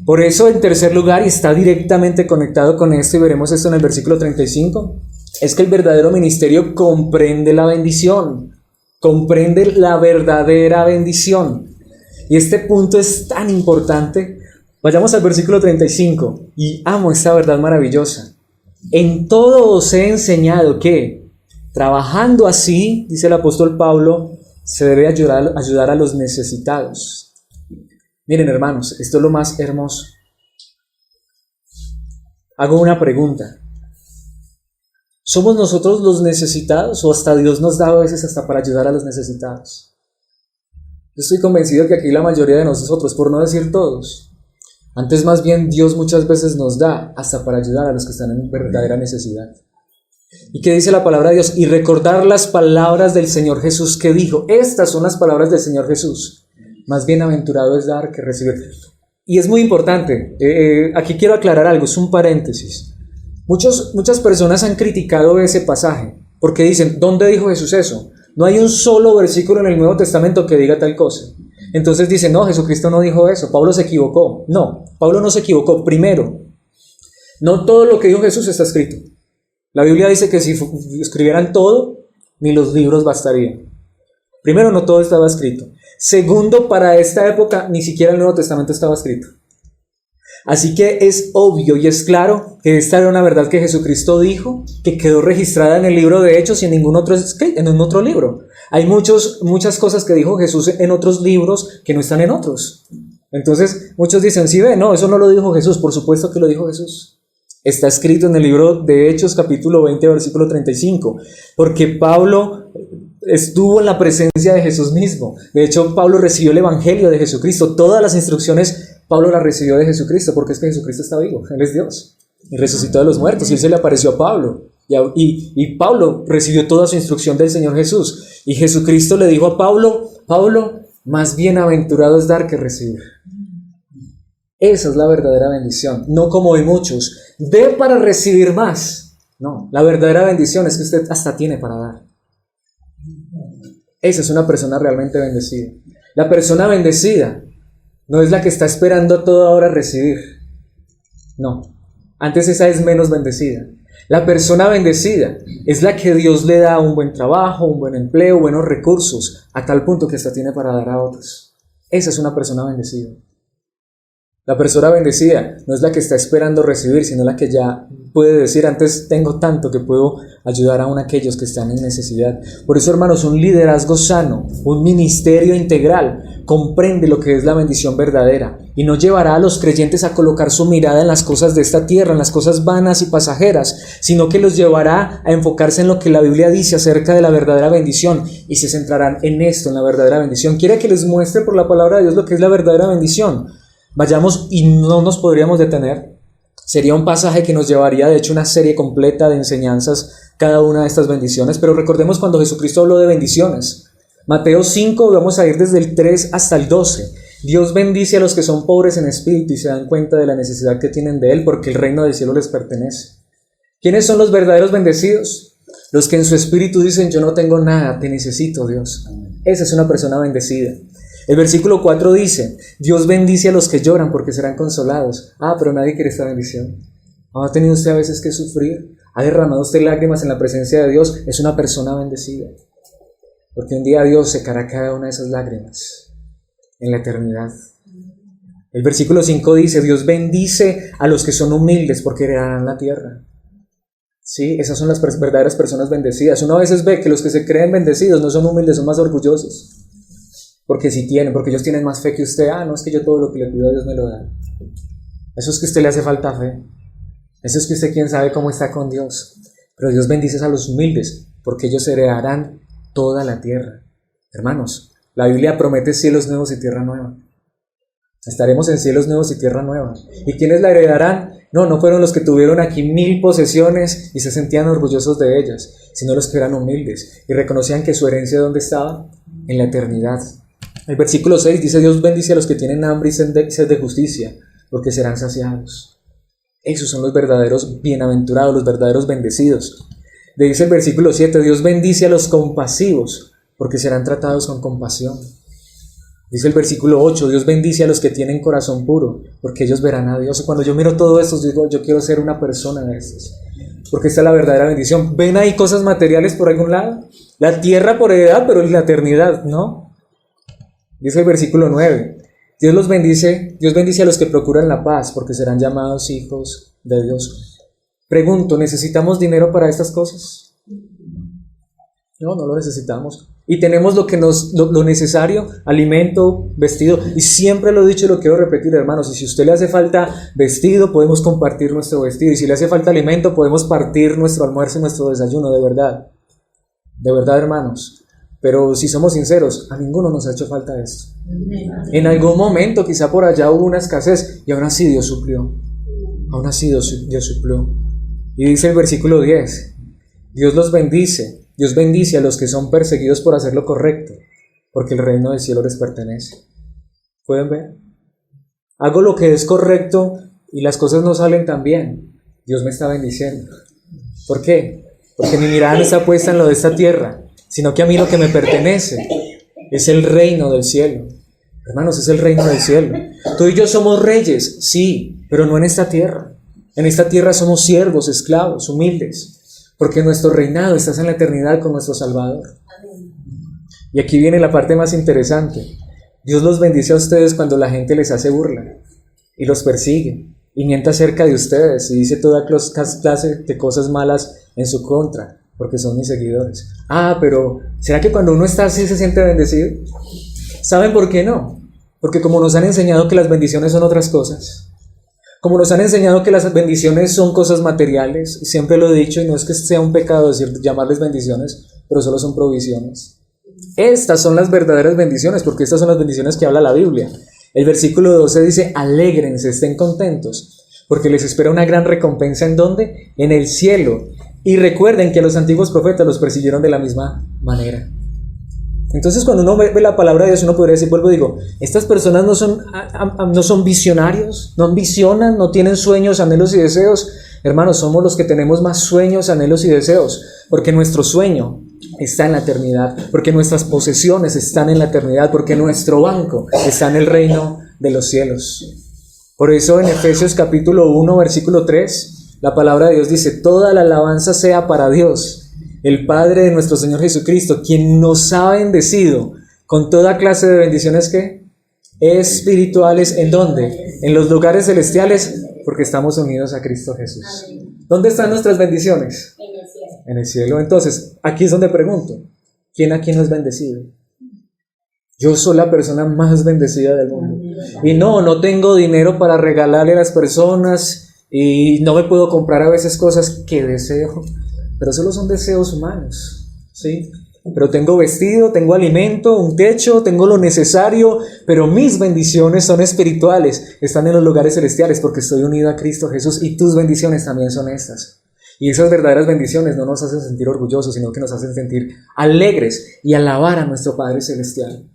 Por eso, en tercer lugar, y está directamente conectado con esto, y veremos esto en el versículo 35, es que el verdadero ministerio comprende la bendición, comprende la verdadera bendición. Y este punto es tan importante. Vayamos al versículo 35, y amo esta verdad maravillosa. En todo os he enseñado que, trabajando así, dice el apóstol Pablo, se debe ayudar a los necesitados. Miren, hermanos, esto es lo más hermoso. Hago una pregunta. ¿Somos nosotros los necesitados o hasta Dios nos da a veces hasta para ayudar a los necesitados? Yo estoy convencido que aquí la mayoría de nosotros, por no decir todos, antes más bien Dios muchas veces nos da hasta para ayudar a los que están en verdadera necesidad. ¿Y qué dice la palabra de Dios? Y recordar las palabras del Señor Jesús que dijo. Estas son las palabras del Señor Jesús. Más bienaventurado es dar que recibir. Y es muy importante, aquí quiero aclarar algo, es un paréntesis. Muchas personas han criticado ese pasaje, porque dicen, ¿dónde dijo Jesús eso? No hay un solo versículo en el Nuevo Testamento que diga tal cosa. Entonces dicen, no, Jesucristo no dijo eso, Pablo se equivocó. No, Pablo no se equivocó. Primero, no todo lo que dijo Jesús está escrito. La Biblia dice que si escribieran todo, ni los libros bastarían. Primero, no todo estaba escrito. Segundo, para esta época ni siquiera el Nuevo Testamento estaba escrito. Así que es obvio y es claro que esta era una verdad que Jesucristo dijo, que quedó registrada en el libro de Hechos y en ningún otro libro. Hay muchas cosas que dijo Jesús en otros libros que no están en otros. Entonces muchos dicen, sí, no, eso no lo dijo Jesús. Por supuesto que lo dijo Jesús. Está escrito en el libro de Hechos capítulo 20 versículo 35, porque Pablo estuvo en la presencia de Jesús mismo. De hecho, Pablo recibió el evangelio de Jesucristo. Todas las instrucciones Pablo las recibió de Jesucristo, porque es que Jesucristo está vivo, Él es Dios y resucitó de los muertos, y Él se le apareció a Pablo, y Pablo recibió toda su instrucción del Señor Jesús, y Jesucristo le dijo a Pablo, más bienaventurado es dar que recibir. Esa es la verdadera bendición, no como hoy muchos, dé para recibir más. No, la verdadera bendición es que usted hasta tiene para dar. Esa es una persona realmente bendecida. La persona bendecida no es la que está esperando a toda hora recibir. No, antes esa es menos bendecida. La persona bendecida es la que Dios le da un buen trabajo, un buen empleo, buenos recursos, a tal punto que hasta tiene para dar a otros. Esa es una persona bendecida. La persona bendecida no es la que está esperando recibir, sino la que ya puede decir: antes tengo tanto que puedo ayudar aún a aquellos que están en necesidad. Por eso, hermanos, un liderazgo sano, un ministerio integral, comprende lo que es la bendición verdadera y no llevará a los creyentes a colocar su mirada en las cosas de esta tierra, en las cosas vanas y pasajeras, sino que los llevará a enfocarse en lo que la Biblia dice acerca de la verdadera bendición y se centrarán en esto, en la verdadera bendición. Quiere que les muestre por la palabra de Dios lo que es la verdadera bendición. Vayamos y no nos podríamos detener. Sería un pasaje que nos llevaría, de hecho, una serie completa de enseñanzas, cada una de estas bendiciones. Pero recordemos cuando Jesucristo habló de bendiciones. Mateo 5, vamos a ir desde el 3 hasta el 12. Dios bendice a los que son pobres en espíritu y se dan cuenta de la necesidad que tienen de Él, porque el reino del cielo les pertenece. ¿Quiénes son los verdaderos bendecidos? Los que en su espíritu dicen: yo no tengo nada, te necesito, Dios. Esa es una persona bendecida. El versículo 4 dice: Dios bendice a los que lloran porque serán consolados. Pero nadie quiere esta bendición. ¿No ha tenido usted a veces que sufrir? ¿Ha derramado usted lágrimas en la presencia de Dios? Es una persona bendecida. Porque un día Dios secará cada una de esas lágrimas en la eternidad. El versículo 5 dice: Dios bendice a los que son humildes porque heredarán la tierra. Sí, esas son las verdaderas personas bendecidas. Uno a veces ve que los que se creen bendecidos no son humildes, son más orgullosos. Porque si tienen, porque ellos tienen más fe que usted. No, es que yo todo lo que le pido a Dios me lo da. Eso es que a usted le hace falta fe. Eso es que usted quién sabe cómo está con Dios. Pero Dios bendice a los humildes porque ellos heredarán toda la tierra. Hermanos, la Biblia promete cielos nuevos y tierra nueva. Estaremos en cielos nuevos y tierra nueva. ¿Y quiénes la heredarán? No fueron los que tuvieron aquí 1000 posesiones y se sentían orgullosos de ellas, sino los que eran humildes y reconocían que su herencia ¿dónde estaba? En la eternidad. El versículo 6 dice: Dios bendice a los que tienen hambre y sed de justicia, porque serán saciados. Esos son los verdaderos bienaventurados, los verdaderos bendecidos. Le dice el versículo 7: Dios bendice a los compasivos, porque serán tratados con compasión. Dice el versículo 8: Dios bendice a los que tienen corazón puro, porque ellos verán a Dios. Cuando yo miro todo esto, digo: yo quiero ser una persona de estos, porque esta es la verdadera bendición. ¿Ven ahí cosas materiales por algún lado? La tierra por heredad, pero es la eternidad, ¿no? Dice el versículo 9: Dios bendice a los que procuran la paz, porque serán llamados hijos de Dios. Pregunto, ¿necesitamos dinero para estas cosas? No lo necesitamos. Y tenemos lo necesario: alimento, vestido. Y siempre lo he dicho y lo quiero repetir, hermanos: y si a usted le hace falta vestido, podemos compartir nuestro vestido. Y si le hace falta alimento, podemos partir nuestro almuerzo y nuestro desayuno, de verdad. De verdad, hermanos. Pero si somos sinceros, a ninguno nos ha hecho falta esto. En algún momento, quizá por allá hubo una escasez, y aún así Dios suplió. Aún así Dios suplió. Y dice el versículo 10: Dios los bendice. Dios bendice a los que son perseguidos por hacer lo correcto, porque el reino del cielo les pertenece. ¿Pueden ver? Hago lo que es correcto y las cosas no salen tan bien. Dios me está bendiciendo. ¿Por qué? Porque mi mirada no está puesta en lo de esta tierra, sino que a mí lo que me pertenece es el reino del cielo. Hermanos, es el reino del cielo. Tú y yo somos reyes, sí, pero no en esta tierra. En esta tierra somos siervos, esclavos, humildes, porque nuestro reinado está en la eternidad con nuestro Salvador. Y aquí viene la parte más interesante. Dios los bendice a ustedes cuando la gente les hace burla y los persigue y miente acerca de ustedes y dice toda clase de cosas malas en su contra, porque son mis seguidores. Pero ¿será que cuando uno está así se siente bendecido? ¿Saben por qué no? Porque como nos han enseñado que las bendiciones son otras cosas, como nos han enseñado que las bendiciones son cosas materiales, siempre lo he dicho, y no es que sea un pecado llamarles bendiciones, pero solo son provisiones. Estas son las verdaderas bendiciones, porque estas son las bendiciones que habla la Biblia. El versículo 12 dice: alégrense, estén contentos, porque les espera una gran recompensa. ¿En dónde? En el cielo. Y recuerden que a los antiguos profetas los persiguieron de la misma manera. Entonces, cuando uno ve la palabra de Dios, uno podría decir, digo, estas personas no son visionarios, no ambicionan, no tienen sueños, anhelos y deseos. Hermanos, somos los que tenemos más sueños, anhelos y deseos, porque nuestro sueño está en la eternidad, porque nuestras posesiones están en la eternidad, porque nuestro banco está en el reino de los cielos. Por eso en Efesios capítulo 1, versículo 3, la palabra de Dios dice: toda la alabanza sea para Dios, el Padre de nuestro Señor Jesucristo, quien nos ha bendecido con toda clase de bendiciones, ¿qué? espirituales. ¿En dónde? En los lugares celestiales, porque estamos unidos a Cristo Jesús. ¿Dónde están nuestras bendiciones? En el cielo. Entonces, aquí es donde pregunto, ¿quién aquí no es bendecido? Yo soy la persona más bendecida del mundo. Y no tengo dinero para regalarle a las personas y no me puedo comprar a veces cosas que deseo, pero solo son deseos humanos, ¿sí? Pero tengo vestido, tengo alimento, un techo, tengo lo necesario, pero mis bendiciones son espirituales, están en los lugares celestiales porque estoy unido a Cristo Jesús y tus bendiciones también son estas. Y esas verdaderas bendiciones no nos hacen sentir orgullosos, sino que nos hacen sentir alegres y alabar a nuestro Padre Celestial.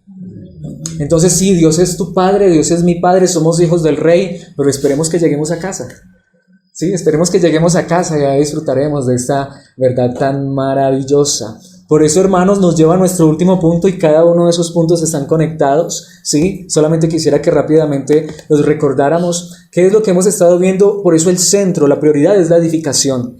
Entonces sí, Dios es tu Padre, Dios es mi Padre, somos hijos del Rey, pero esperemos que lleguemos a casa. Sí, esperemos que lleguemos a casa y ya disfrutaremos de esta verdad tan maravillosa. Por eso, hermanos, nos lleva a nuestro último punto y cada uno de esos puntos están conectados, ¿sí? Solamente quisiera que rápidamente los recordáramos qué es lo que hemos estado viendo. Por eso el centro, la prioridad es la edificación.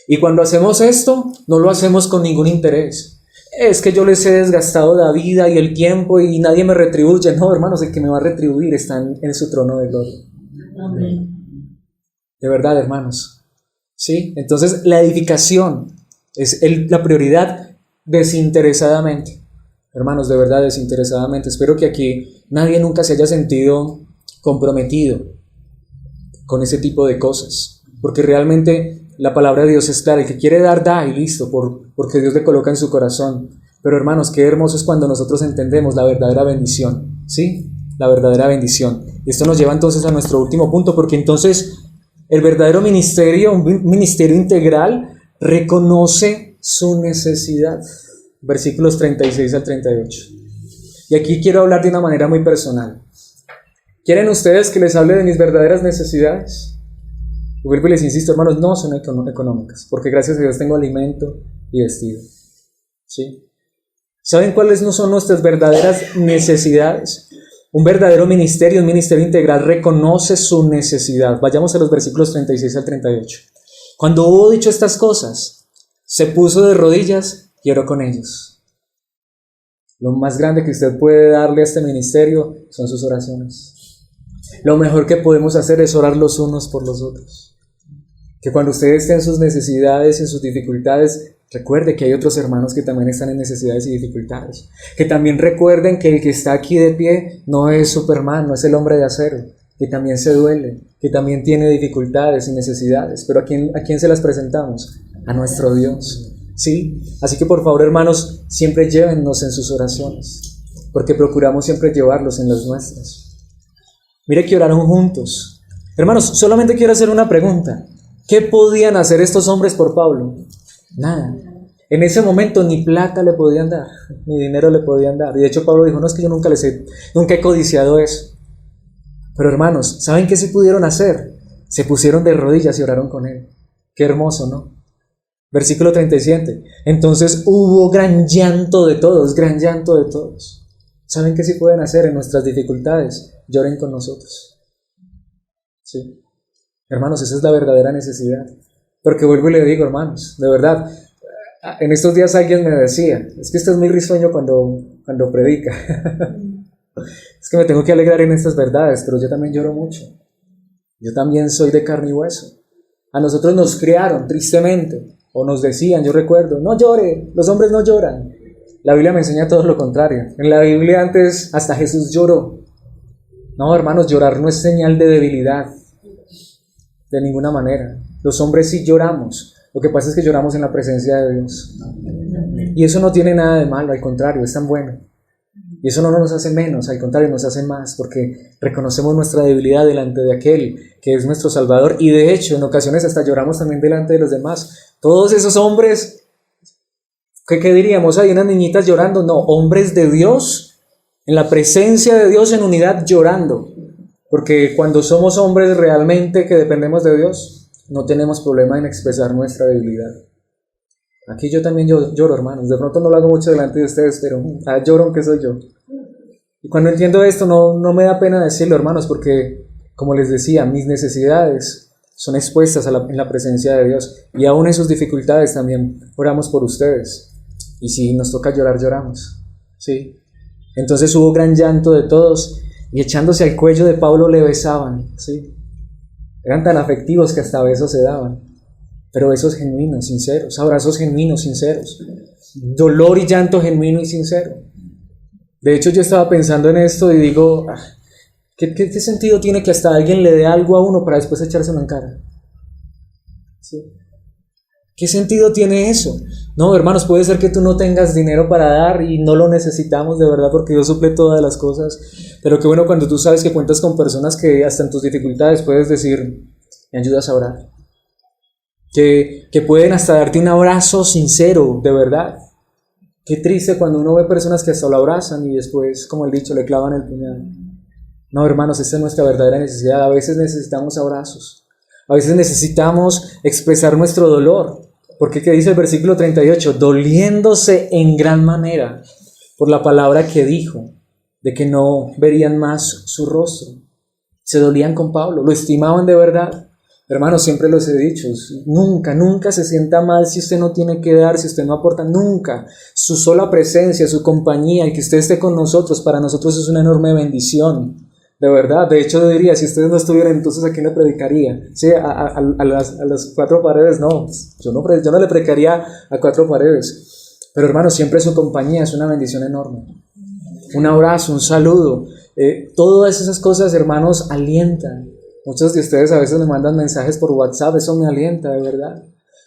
Y cuando hacemos esto, no lo hacemos con ningún interés. Es que yo les he desgastado la vida y el tiempo y nadie me retribuye. No, hermanos, el que me va a retribuir está en su trono de gloria. Amén. De verdad, hermanos. ¿Sí? Entonces, la edificación es la prioridad desinteresadamente. Hermanos, de verdad, desinteresadamente. Espero que aquí nadie nunca se haya sentido comprometido con ese tipo de cosas. Porque realmente la palabra de Dios es clara, el que quiere dar, da y listo, porque Dios le coloca en su corazón. Pero hermanos, qué hermoso es cuando nosotros entendemos la verdadera bendición, ¿sí? La verdadera bendición. Y esto nos lleva entonces a nuestro último punto, porque entonces el verdadero ministerio, un ministerio integral, reconoce su necesidad. Versículos 36 al 38. Y aquí quiero hablar de una manera muy personal. ¿Quieren ustedes que les hable de mis verdaderas necesidades? Vuelvo y les insisto, hermanos, no son económicas, porque gracias a Dios tengo alimento y vestido. ¿Sí? ¿Saben cuáles no son nuestras verdaderas necesidades? Un verdadero ministerio, un ministerio integral, reconoce su necesidad. Vayamos a los versículos 36 al 38. Cuando hubo dicho estas cosas, se puso de rodillas y oró con ellos. Lo más grande que usted puede darle a este ministerio son sus oraciones. Lo mejor que podemos hacer es orar los unos por los otros. Que cuando usted esté en sus necesidades, en sus dificultades, recuerde que hay otros hermanos que también están en necesidades y dificultades. Que también recuerden que el que está aquí de pie no es Superman, no es el hombre de acero. Que también se duele, que también tiene dificultades y necesidades. Pero ¿a quién se las presentamos? A nuestro Dios. ¿Sí? Así que por favor, hermanos, siempre llévennos en sus oraciones. Porque procuramos siempre llevarlos en las nuestras. Mire que oraron juntos. Hermanos, solamente quiero hacer una pregunta. ¿Qué podían hacer estos hombres por Pablo? Nada. En ese momento ni plata le podían dar, ni dinero le podían dar. Y de hecho Pablo dijo, no, es que yo nunca he codiciado eso. Pero hermanos, ¿saben qué se pudieron hacer? Se pusieron de rodillas y oraron con él. Qué hermoso, ¿no? Versículo 37. Entonces hubo gran llanto de todos, gran llanto de todos. ¿Saben qué sí pueden hacer en nuestras dificultades? Lloren con nosotros. Sí. Hermanos, esa es la verdadera necesidad. Porque vuelvo y le digo, hermanos, de verdad, en estos días alguien me decía, es que usted es muy risueño cuando predica. Es que me tengo que alegrar en estas verdades, pero yo también lloro mucho. Yo también soy de carne y hueso. A nosotros nos criaron tristemente, o nos decían, yo recuerdo, no llore, los hombres no lloran. La Biblia me enseña todo lo contrario. En la Biblia antes hasta Jesús lloró. No, hermanos, llorar no es señal de debilidad. De ninguna manera. Los hombres sí lloramos. Lo que pasa es que lloramos en la presencia de Dios. Y eso no tiene nada de malo, al contrario, es tan bueno. Y eso no nos hace menos, al contrario, nos hace más, porque reconocemos nuestra debilidad delante de aquel que es nuestro Salvador. Y de hecho, en ocasiones hasta lloramos también delante de los demás. Todos esos hombres, ¿qué diríamos? Hay unas niñitas llorando. No, hombres de Dios, en la presencia de Dios, en unidad, llorando. Porque cuando somos hombres realmente que dependemos de Dios, no tenemos problema en expresar nuestra debilidad. Aquí yo también lloro, hermanos. De pronto no lo hago mucho delante de ustedes, pero lloro aunque soy yo. Y cuando entiendo esto, no me da pena decirlo, hermanos, porque, como les decía, mis necesidades son expuestas en la presencia de Dios. Y aún en sus dificultades también oramos por ustedes. Y si nos toca llorar, lloramos. ¿Sí? Entonces hubo gran llanto de todos. y echándose al cuello de Pablo le besaban, ¿sí? Eran tan afectivos que hasta besos se daban, pero besos genuinos, sinceros, abrazos genuinos, sinceros, dolor y llanto genuino y sincero. De hecho, yo estaba pensando en esto y digo, ¿qué sentido tiene que hasta alguien le dé algo a uno para después echárselo en cara? ¿Sí? ¿Qué sentido tiene eso? No, hermanos, puede ser que tú no tengas dinero para dar y no lo necesitamos de verdad porque Dios suple todas las cosas, pero qué bueno cuando tú sabes que cuentas con personas que hasta en tus dificultades puedes decir, me ayudas a orar, que pueden hasta darte un abrazo sincero, de verdad. Qué triste cuando uno ve personas que hasta lo abrazan y después, como el dicho, le clavan el puñal. No, hermanos, esta es nuestra verdadera necesidad. A veces necesitamos abrazos, a veces necesitamos expresar nuestro dolor. Porque ¿qué dice el versículo 38? Doliéndose en gran manera por la palabra que dijo, de que no verían más su rostro. Se dolían con Pablo, lo estimaban de verdad. Hermanos, siempre los he dicho, nunca se sienta mal si usted no tiene que dar, si usted no aporta, nunca. Su sola presencia, su compañía, y que usted esté con nosotros, para nosotros es una enorme bendición. De verdad, de hecho yo diría, si ustedes no estuvieran, entonces ¿a quién le predicaría? ¿Sí? ¿A las cuatro paredes? No, yo no le predicaría a cuatro paredes. Pero hermanos, siempre su compañía es una bendición enorme. Un abrazo, un saludo, todas esas cosas, hermanos, alientan. Muchos de ustedes a veces me mandan mensajes por WhatsApp, eso me alienta, de verdad.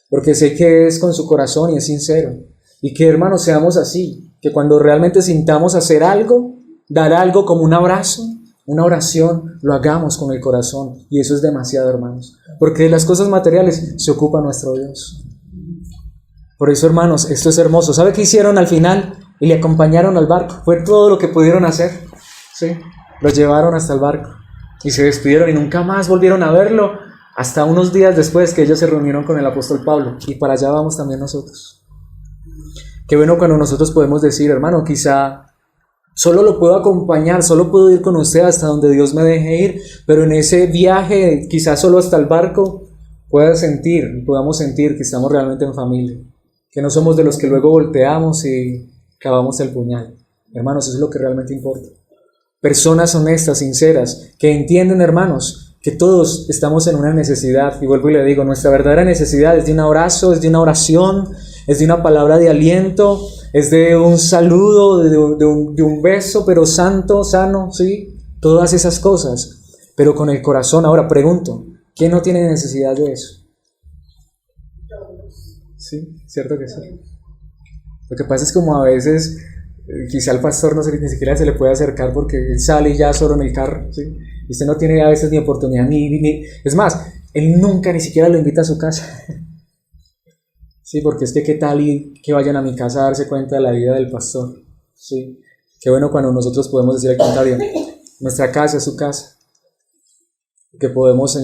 Porque sé que es con su corazón y es sincero. Y que, hermanos, seamos así, que cuando realmente sintamos hacer algo, dar algo como un abrazo, una oración, lo hagamos con el corazón. Y eso es demasiado, hermanos. Porque de las cosas materiales se ocupa nuestro Dios. Por eso, hermanos, esto es hermoso. ¿Sabe qué hicieron al final? Y le acompañaron al barco. Fue todo lo que pudieron hacer. ¿Sí? Lo llevaron hasta el barco. Y se despidieron y nunca más volvieron a verlo. Hasta unos días después que ellos se reunieron con el apóstol Pablo. Y para allá vamos también nosotros. Qué bueno cuando nosotros podemos decir, hermano, quizá solo lo puedo acompañar, solo puedo ir con usted hasta donde Dios me deje ir, pero en ese viaje, quizás solo hasta el barco, podamos sentir que estamos realmente en familia, que no somos de los que luego volteamos y clavamos el puñal. Hermanos, eso es lo que realmente importa. Personas honestas, sinceras, que entienden, hermanos, que todos estamos en una necesidad, y vuelvo y le digo, nuestra verdadera necesidad es de un abrazo, es de una oración, es de una palabra de aliento, es de un saludo, de un beso, pero santo, sano, ¿sí? Todas esas cosas, pero con el corazón. Ahora pregunto, ¿quién no tiene necesidad de eso? Sí, cierto que sí. Lo que pasa es como a veces, quizá al pastor ni siquiera se le puede acercar porque él sale y ya solo en el carro, ¿sí? Y usted no tiene a veces ni oportunidad, es más, él nunca ni siquiera lo invita a su casa. Sí, porque es que qué tal y que vayan a mi casa a darse cuenta de la vida del pastor. Sí, qué bueno cuando nosotros podemos decir al contrario, nuestra casa es su casa. Que podemos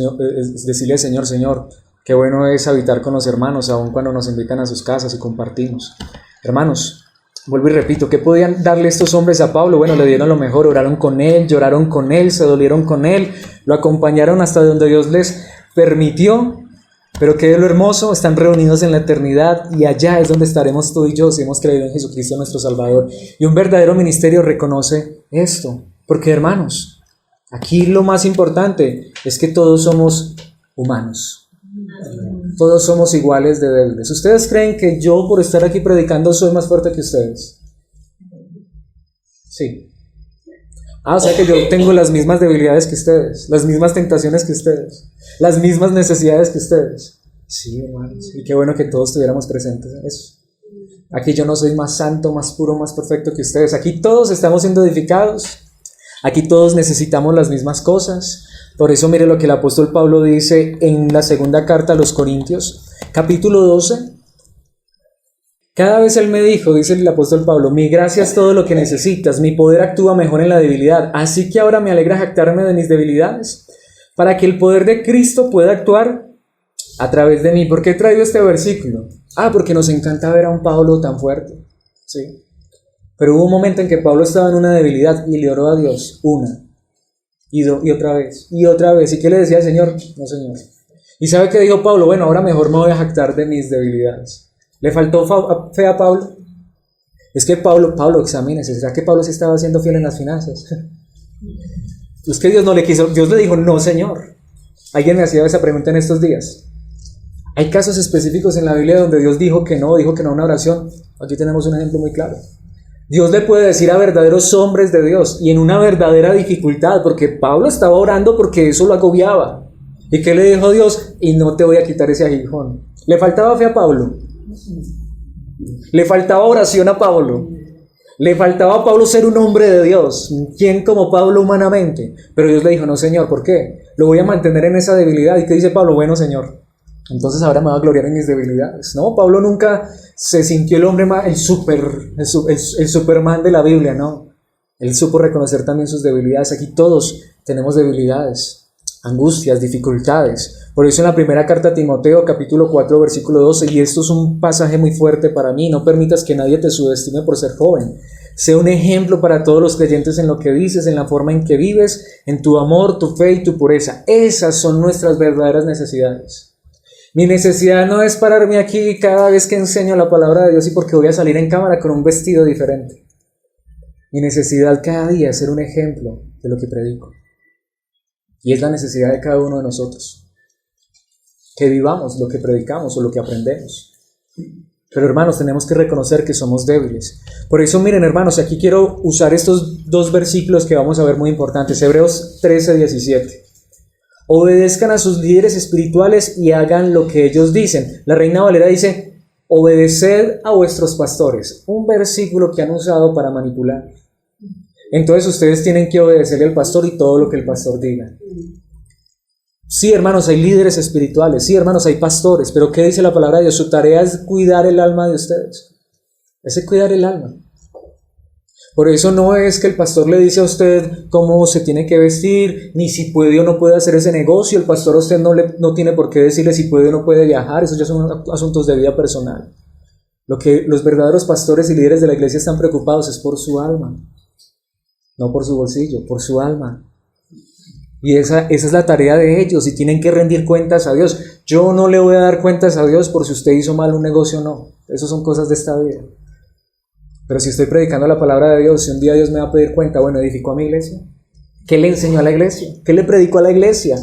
decirle al Señor, Señor, qué bueno es habitar con los hermanos, aun cuando nos invitan a sus casas y compartimos. Hermanos, vuelvo y repito, ¿qué podían darle estos hombres a Pablo? Bueno, le dieron lo mejor, oraron con él, lloraron con él, se dolieron con él, lo acompañaron hasta donde Dios les permitió. Pero qué es lo hermoso, están reunidos en la eternidad y allá es donde estaremos tú y yo si hemos creído en Jesucristo nuestro Salvador. Y un verdadero ministerio reconoce esto, porque hermanos, aquí lo más importante es que todos somos humanos. Todos somos iguales de débiles. ¿Ustedes creen que yo por estar aquí predicando soy más fuerte que ustedes? Sí. O sea que yo tengo las mismas debilidades que ustedes, las mismas tentaciones que ustedes, las mismas necesidades que ustedes. Sí, hermanos, y qué bueno que todos estuviéramos presentes en eso. Aquí yo no soy más santo, más puro, más perfecto que ustedes. Aquí todos estamos siendo edificados. Aquí todos necesitamos las mismas cosas. Por eso mire lo que el apóstol Pablo dice en la segunda carta a los Corintios, capítulo 12. Cada vez él me dijo, dice el apóstol Pablo, mi gracia es todo lo que necesitas, mi poder actúa mejor en la debilidad, así que ahora me alegra jactarme de mis debilidades, para que el poder de Cristo pueda actuar a través de mí. ¿Por qué he traído este versículo? Porque nos encanta ver a un Pablo tan fuerte, ¿sí? Pero hubo un momento en que Pablo estaba en una debilidad y le oró a Dios una, y otra vez, y otra vez. ¿Y qué le decía al Señor? No, Señor. ¿Y sabe qué dijo Pablo? Bueno, ahora mejor me voy a jactar de mis debilidades. ¿Le faltó fe a Pablo? Es que Pablo, examínese, ¿será que Pablo sí estaba siendo fiel en las finanzas? Es que Dios no le quiso, Dios le dijo, no, Señor. Alguien me hacía esa pregunta en estos días. Hay casos específicos en la Biblia donde Dios dijo que no a una oración. Aquí tenemos un ejemplo muy claro. Dios le puede decir a verdaderos hombres de Dios y en una verdadera dificultad, porque Pablo estaba orando porque eso lo agobiaba. ¿Y qué le dijo a Dios? Y no te voy a quitar ese aguijón. ¿Le faltaba fe a Pablo? ¿Le faltaba oración a Pablo? ¿Le faltaba a Pablo ser un hombre de Dios? ¿Quién como Pablo humanamente? Pero Dios le dijo, no, Señor, ¿por qué? Lo voy a mantener en esa debilidad. ¿Y qué dice Pablo? Bueno, Señor, entonces ahora me va a gloriar en mis debilidades. No, Pablo nunca se sintió el hombre más, el Superman de la Biblia, no. Él supo reconocer también sus debilidades. Aquí todos tenemos debilidades, angustias, dificultades. Por eso en la primera carta a Timoteo, capítulo 4, versículo 12, y esto es un pasaje muy fuerte para mí: no permitas que nadie te subestime por ser joven. Sé un ejemplo para todos los creyentes en lo que dices, en la forma en que vives, en tu amor, tu fe y tu pureza. Esas son nuestras verdaderas necesidades. Mi necesidad no es pararme aquí cada vez que enseño la palabra de Dios y porque voy a salir en cámara con un vestido diferente. Mi necesidad cada día es ser un ejemplo de lo que predico. Y es la necesidad de cada uno de nosotros, que vivamos lo que predicamos o lo que aprendemos. Pero hermanos, tenemos que reconocer que somos débiles. Por eso miren hermanos, aquí quiero usar estos dos versículos que vamos a ver muy importantes. Hebreos 13, 17. Obedezcan a sus líderes espirituales y hagan lo que ellos dicen. La Reina Valera dice, obedeced a vuestros pastores. Un versículo que han usado para manipular. Entonces ustedes tienen que obedecerle al pastor y todo lo que el pastor diga. Sí, hermanos, hay líderes espirituales. Sí, hermanos, hay pastores. Pero ¿qué dice la palabra de Dios? Su tarea es cuidar el alma de ustedes. Es cuidar el alma. Por eso no es que el pastor le dice a usted cómo se tiene que vestir, ni si puede o no puede hacer ese negocio. El pastor a usted no tiene por qué decirle si puede o no puede viajar. Esos ya son asuntos de vida personal. Lo que los verdaderos pastores y líderes de la iglesia están preocupados es por su alma. No por su bolsillo, por su alma. Y esa es la tarea de ellos y tienen que rendir cuentas a Dios. Yo no le voy a dar cuentas a Dios por si usted hizo mal un negocio o no. Eso son cosas de esta vida. Pero si estoy predicando la palabra de Dios, si un día Dios me va a pedir cuenta, bueno, ¿edificó a mi iglesia? ¿Qué le enseñó a la iglesia? ¿Qué le predicó a la iglesia?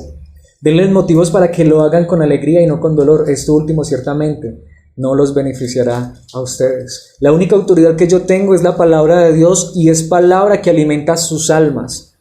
Denles motivos para que lo hagan con alegría y no con dolor. Esto último ciertamente no los beneficiará a ustedes. La única autoridad que yo tengo es la palabra de Dios y es palabra que alimenta sus almas,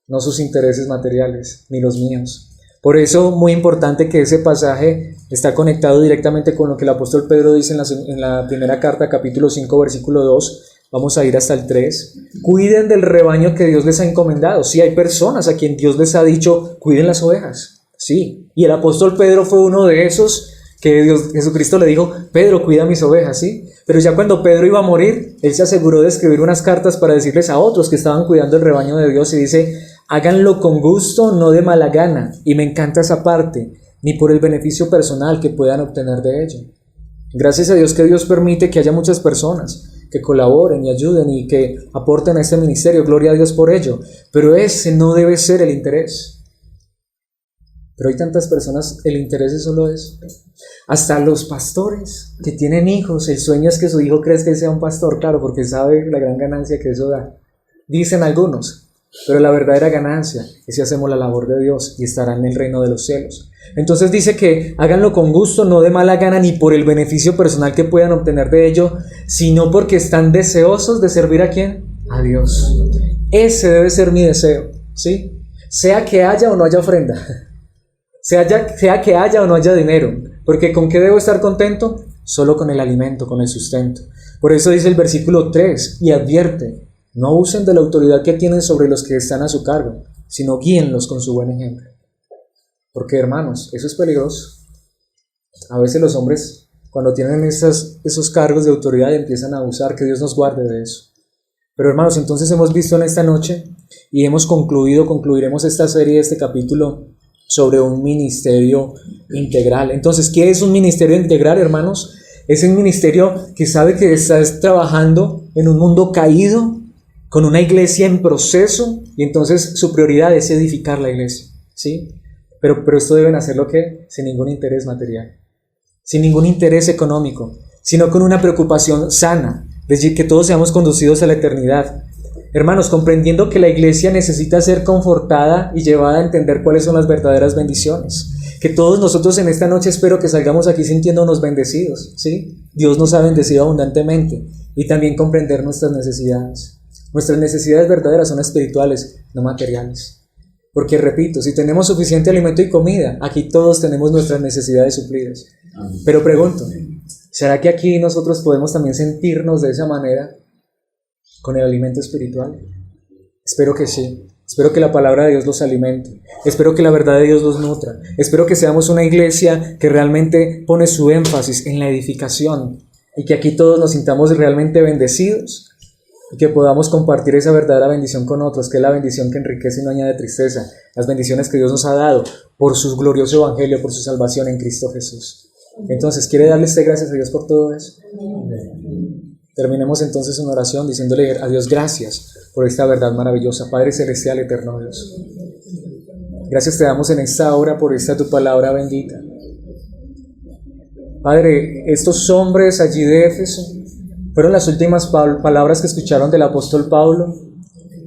no sus intereses materiales, ni los míos. Por eso, muy importante que ese pasaje está conectado directamente con lo que el apóstol Pedro dice en la primera carta, capítulo 5, versículo 2. Vamos a ir hasta el 3. Cuiden del rebaño que Dios les ha encomendado. Sí, hay personas a quien Dios les ha dicho, cuiden las ovejas. Sí, y el apóstol Pedro fue uno de esos que Jesucristo le dijo, Pedro, cuida mis ovejas, ¿sí? Pero ya cuando Pedro iba a morir, él se aseguró de escribir unas cartas para decirles a otros que estaban cuidando el rebaño de Dios y dice, háganlo con gusto, no de mala gana. Y me encanta esa parte, ni por el beneficio personal que puedan obtener de ello. Gracias a Dios que Dios permite que haya muchas personas que colaboren y ayuden y que aporten a este ministerio. Gloria a Dios por ello. Pero ese no debe ser el interés. Pero hay tantas personas, el interés es solo eso. Hasta los pastores que tienen hijos, el sueño es que su hijo crezca y sea un pastor, claro, porque sabe la gran ganancia que eso da. Dicen algunos, pero la verdadera ganancia es si hacemos la labor de Dios y estarán en el reino de los cielos. Entonces dice que háganlo con gusto, no de mala gana, ni por el beneficio personal que puedan obtener de ello, sino porque están deseosos de servir ¿a quién? A Dios. Ese debe ser mi deseo, ¿sí? Sea que haya o no haya ofrenda. Sea que haya o no haya dinero, porque ¿con qué debo estar contento? Solo con el alimento, con el sustento. Por eso dice el versículo 3, y advierte, no usen de la autoridad que tienen sobre los que están a su cargo, sino guíenlos con su buen ejemplo. Porque hermanos, eso es peligroso. A veces los hombres, cuando tienen esos cargos de autoridad, empiezan a abusar, que Dios nos guarde de eso. Pero hermanos, entonces hemos visto en esta noche, y concluiremos esta serie, este capítulo, sobre un ministerio integral. Entonces, ¿qué es un ministerio integral, hermanos? Es un ministerio que sabe que estás trabajando en un mundo caído, con una iglesia en proceso, y entonces su prioridad es edificar la iglesia, ¿sí? Pero esto deben hacerlo ¿qué? Sin ningún interés material, sin ningún interés económico, sino con una preocupación sana, es decir, que todos seamos conducidos a la eternidad. Hermanos, comprendiendo que la iglesia necesita ser confortada y llevada a entender cuáles son las verdaderas bendiciones. Que todos nosotros en esta noche espero que salgamos aquí sintiéndonos bendecidos, ¿sí? Dios nos ha bendecido abundantemente y también comprender nuestras necesidades. Nuestras necesidades verdaderas son espirituales, no materiales. Porque repito, si tenemos suficiente alimento y comida, aquí todos tenemos nuestras necesidades suplidas. Pero pregunto, ¿será que aquí nosotros podemos también sentirnos de esa manera con el alimento espiritual? Espero que sí. Espero que la palabra de Dios los alimente. Espero que la verdad de Dios los nutra. Espero que seamos una iglesia que realmente pone su énfasis en la edificación y que aquí todos nos sintamos realmente bendecidos y que podamos compartir esa verdadera bendición con otros, que es la bendición que enriquece y no añade tristeza, las bendiciones que Dios nos ha dado por su glorioso evangelio, por su salvación en Cristo Jesús. Entonces, ¿quiere darle usted gracias a Dios por todo eso? Terminemos entonces una oración diciéndole a Dios gracias por esta verdad maravillosa. Padre celestial, eterno Dios, gracias te damos en esta hora por esta tu palabra bendita. Padre, estos hombres allí de Éfeso fueron las últimas palabras que escucharon del apóstol Pablo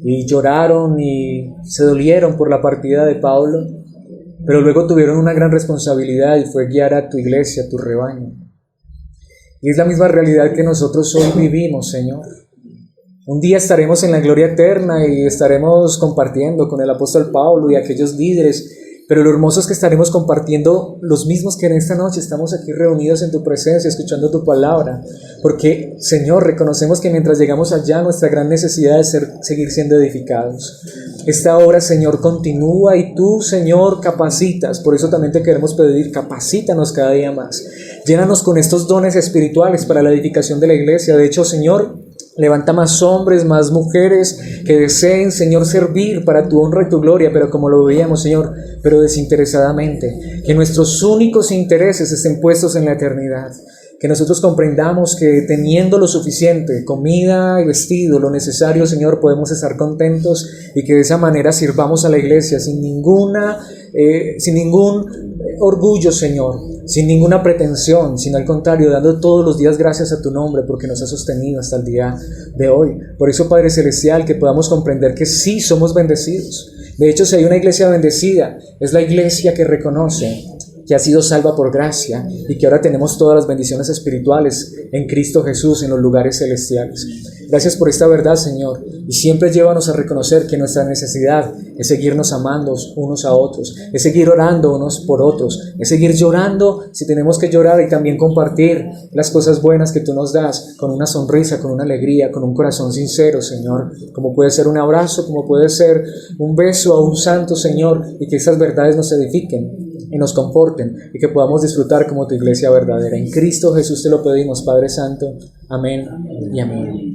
y lloraron y se dolieron por la partida de Pablo, pero luego tuvieron una gran responsabilidad y fue guiar a tu iglesia, a tu rebaño. Y es la misma realidad que nosotros hoy vivimos, Señor. Un día estaremos en la gloria eterna y estaremos compartiendo con el apóstol Pablo y aquellos líderes, pero lo hermoso es que estaremos compartiendo los mismos que en esta noche estamos aquí reunidos en tu presencia, escuchando tu palabra, porque, Señor, reconocemos que mientras llegamos allá, nuestra gran necesidad es seguir siendo edificados. Esta obra, Señor, continúa y tú, Señor, capacitas. Por eso también te queremos pedir, capacítanos cada día más. Llénanos con estos dones espirituales para la edificación de la iglesia. De hecho, Señor, levanta más hombres, más mujeres que deseen, Señor, servir para tu honra y tu gloria, pero como lo veíamos, Señor, pero desinteresadamente. Que nuestros únicos intereses estén puestos en la eternidad. Que nosotros comprendamos que teniendo lo suficiente, comida y vestido, lo necesario, Señor, podemos estar contentos y que de esa manera sirvamos a la iglesia sin ningún orgullo, Señor, sin ninguna pretensión, sino al contrario, dando todos los días gracias a tu nombre porque nos ha sostenido hasta el día de hoy. Por eso, Padre Celestial, que podamos comprender que sí somos bendecidos. De hecho, si hay una iglesia bendecida, es la iglesia que reconoce que ha sido salva por gracia y que ahora tenemos todas las bendiciones espirituales en Cristo Jesús en los lugares celestiales. Gracias por esta verdad, Señor, y siempre llévanos a reconocer que nuestra necesidad es seguirnos amando unos a otros, es seguir orando unos por otros, es seguir llorando si tenemos que llorar y también compartir las cosas buenas que tú nos das con una sonrisa, con una alegría, con un corazón sincero, Señor, como puede ser un abrazo, como puede ser un beso a un santo, Señor, y que esas verdades nos edifiquen y nos conforten y que podamos disfrutar como tu iglesia verdadera. En Cristo Jesús te lo pedimos, Padre Santo. Amén y amén.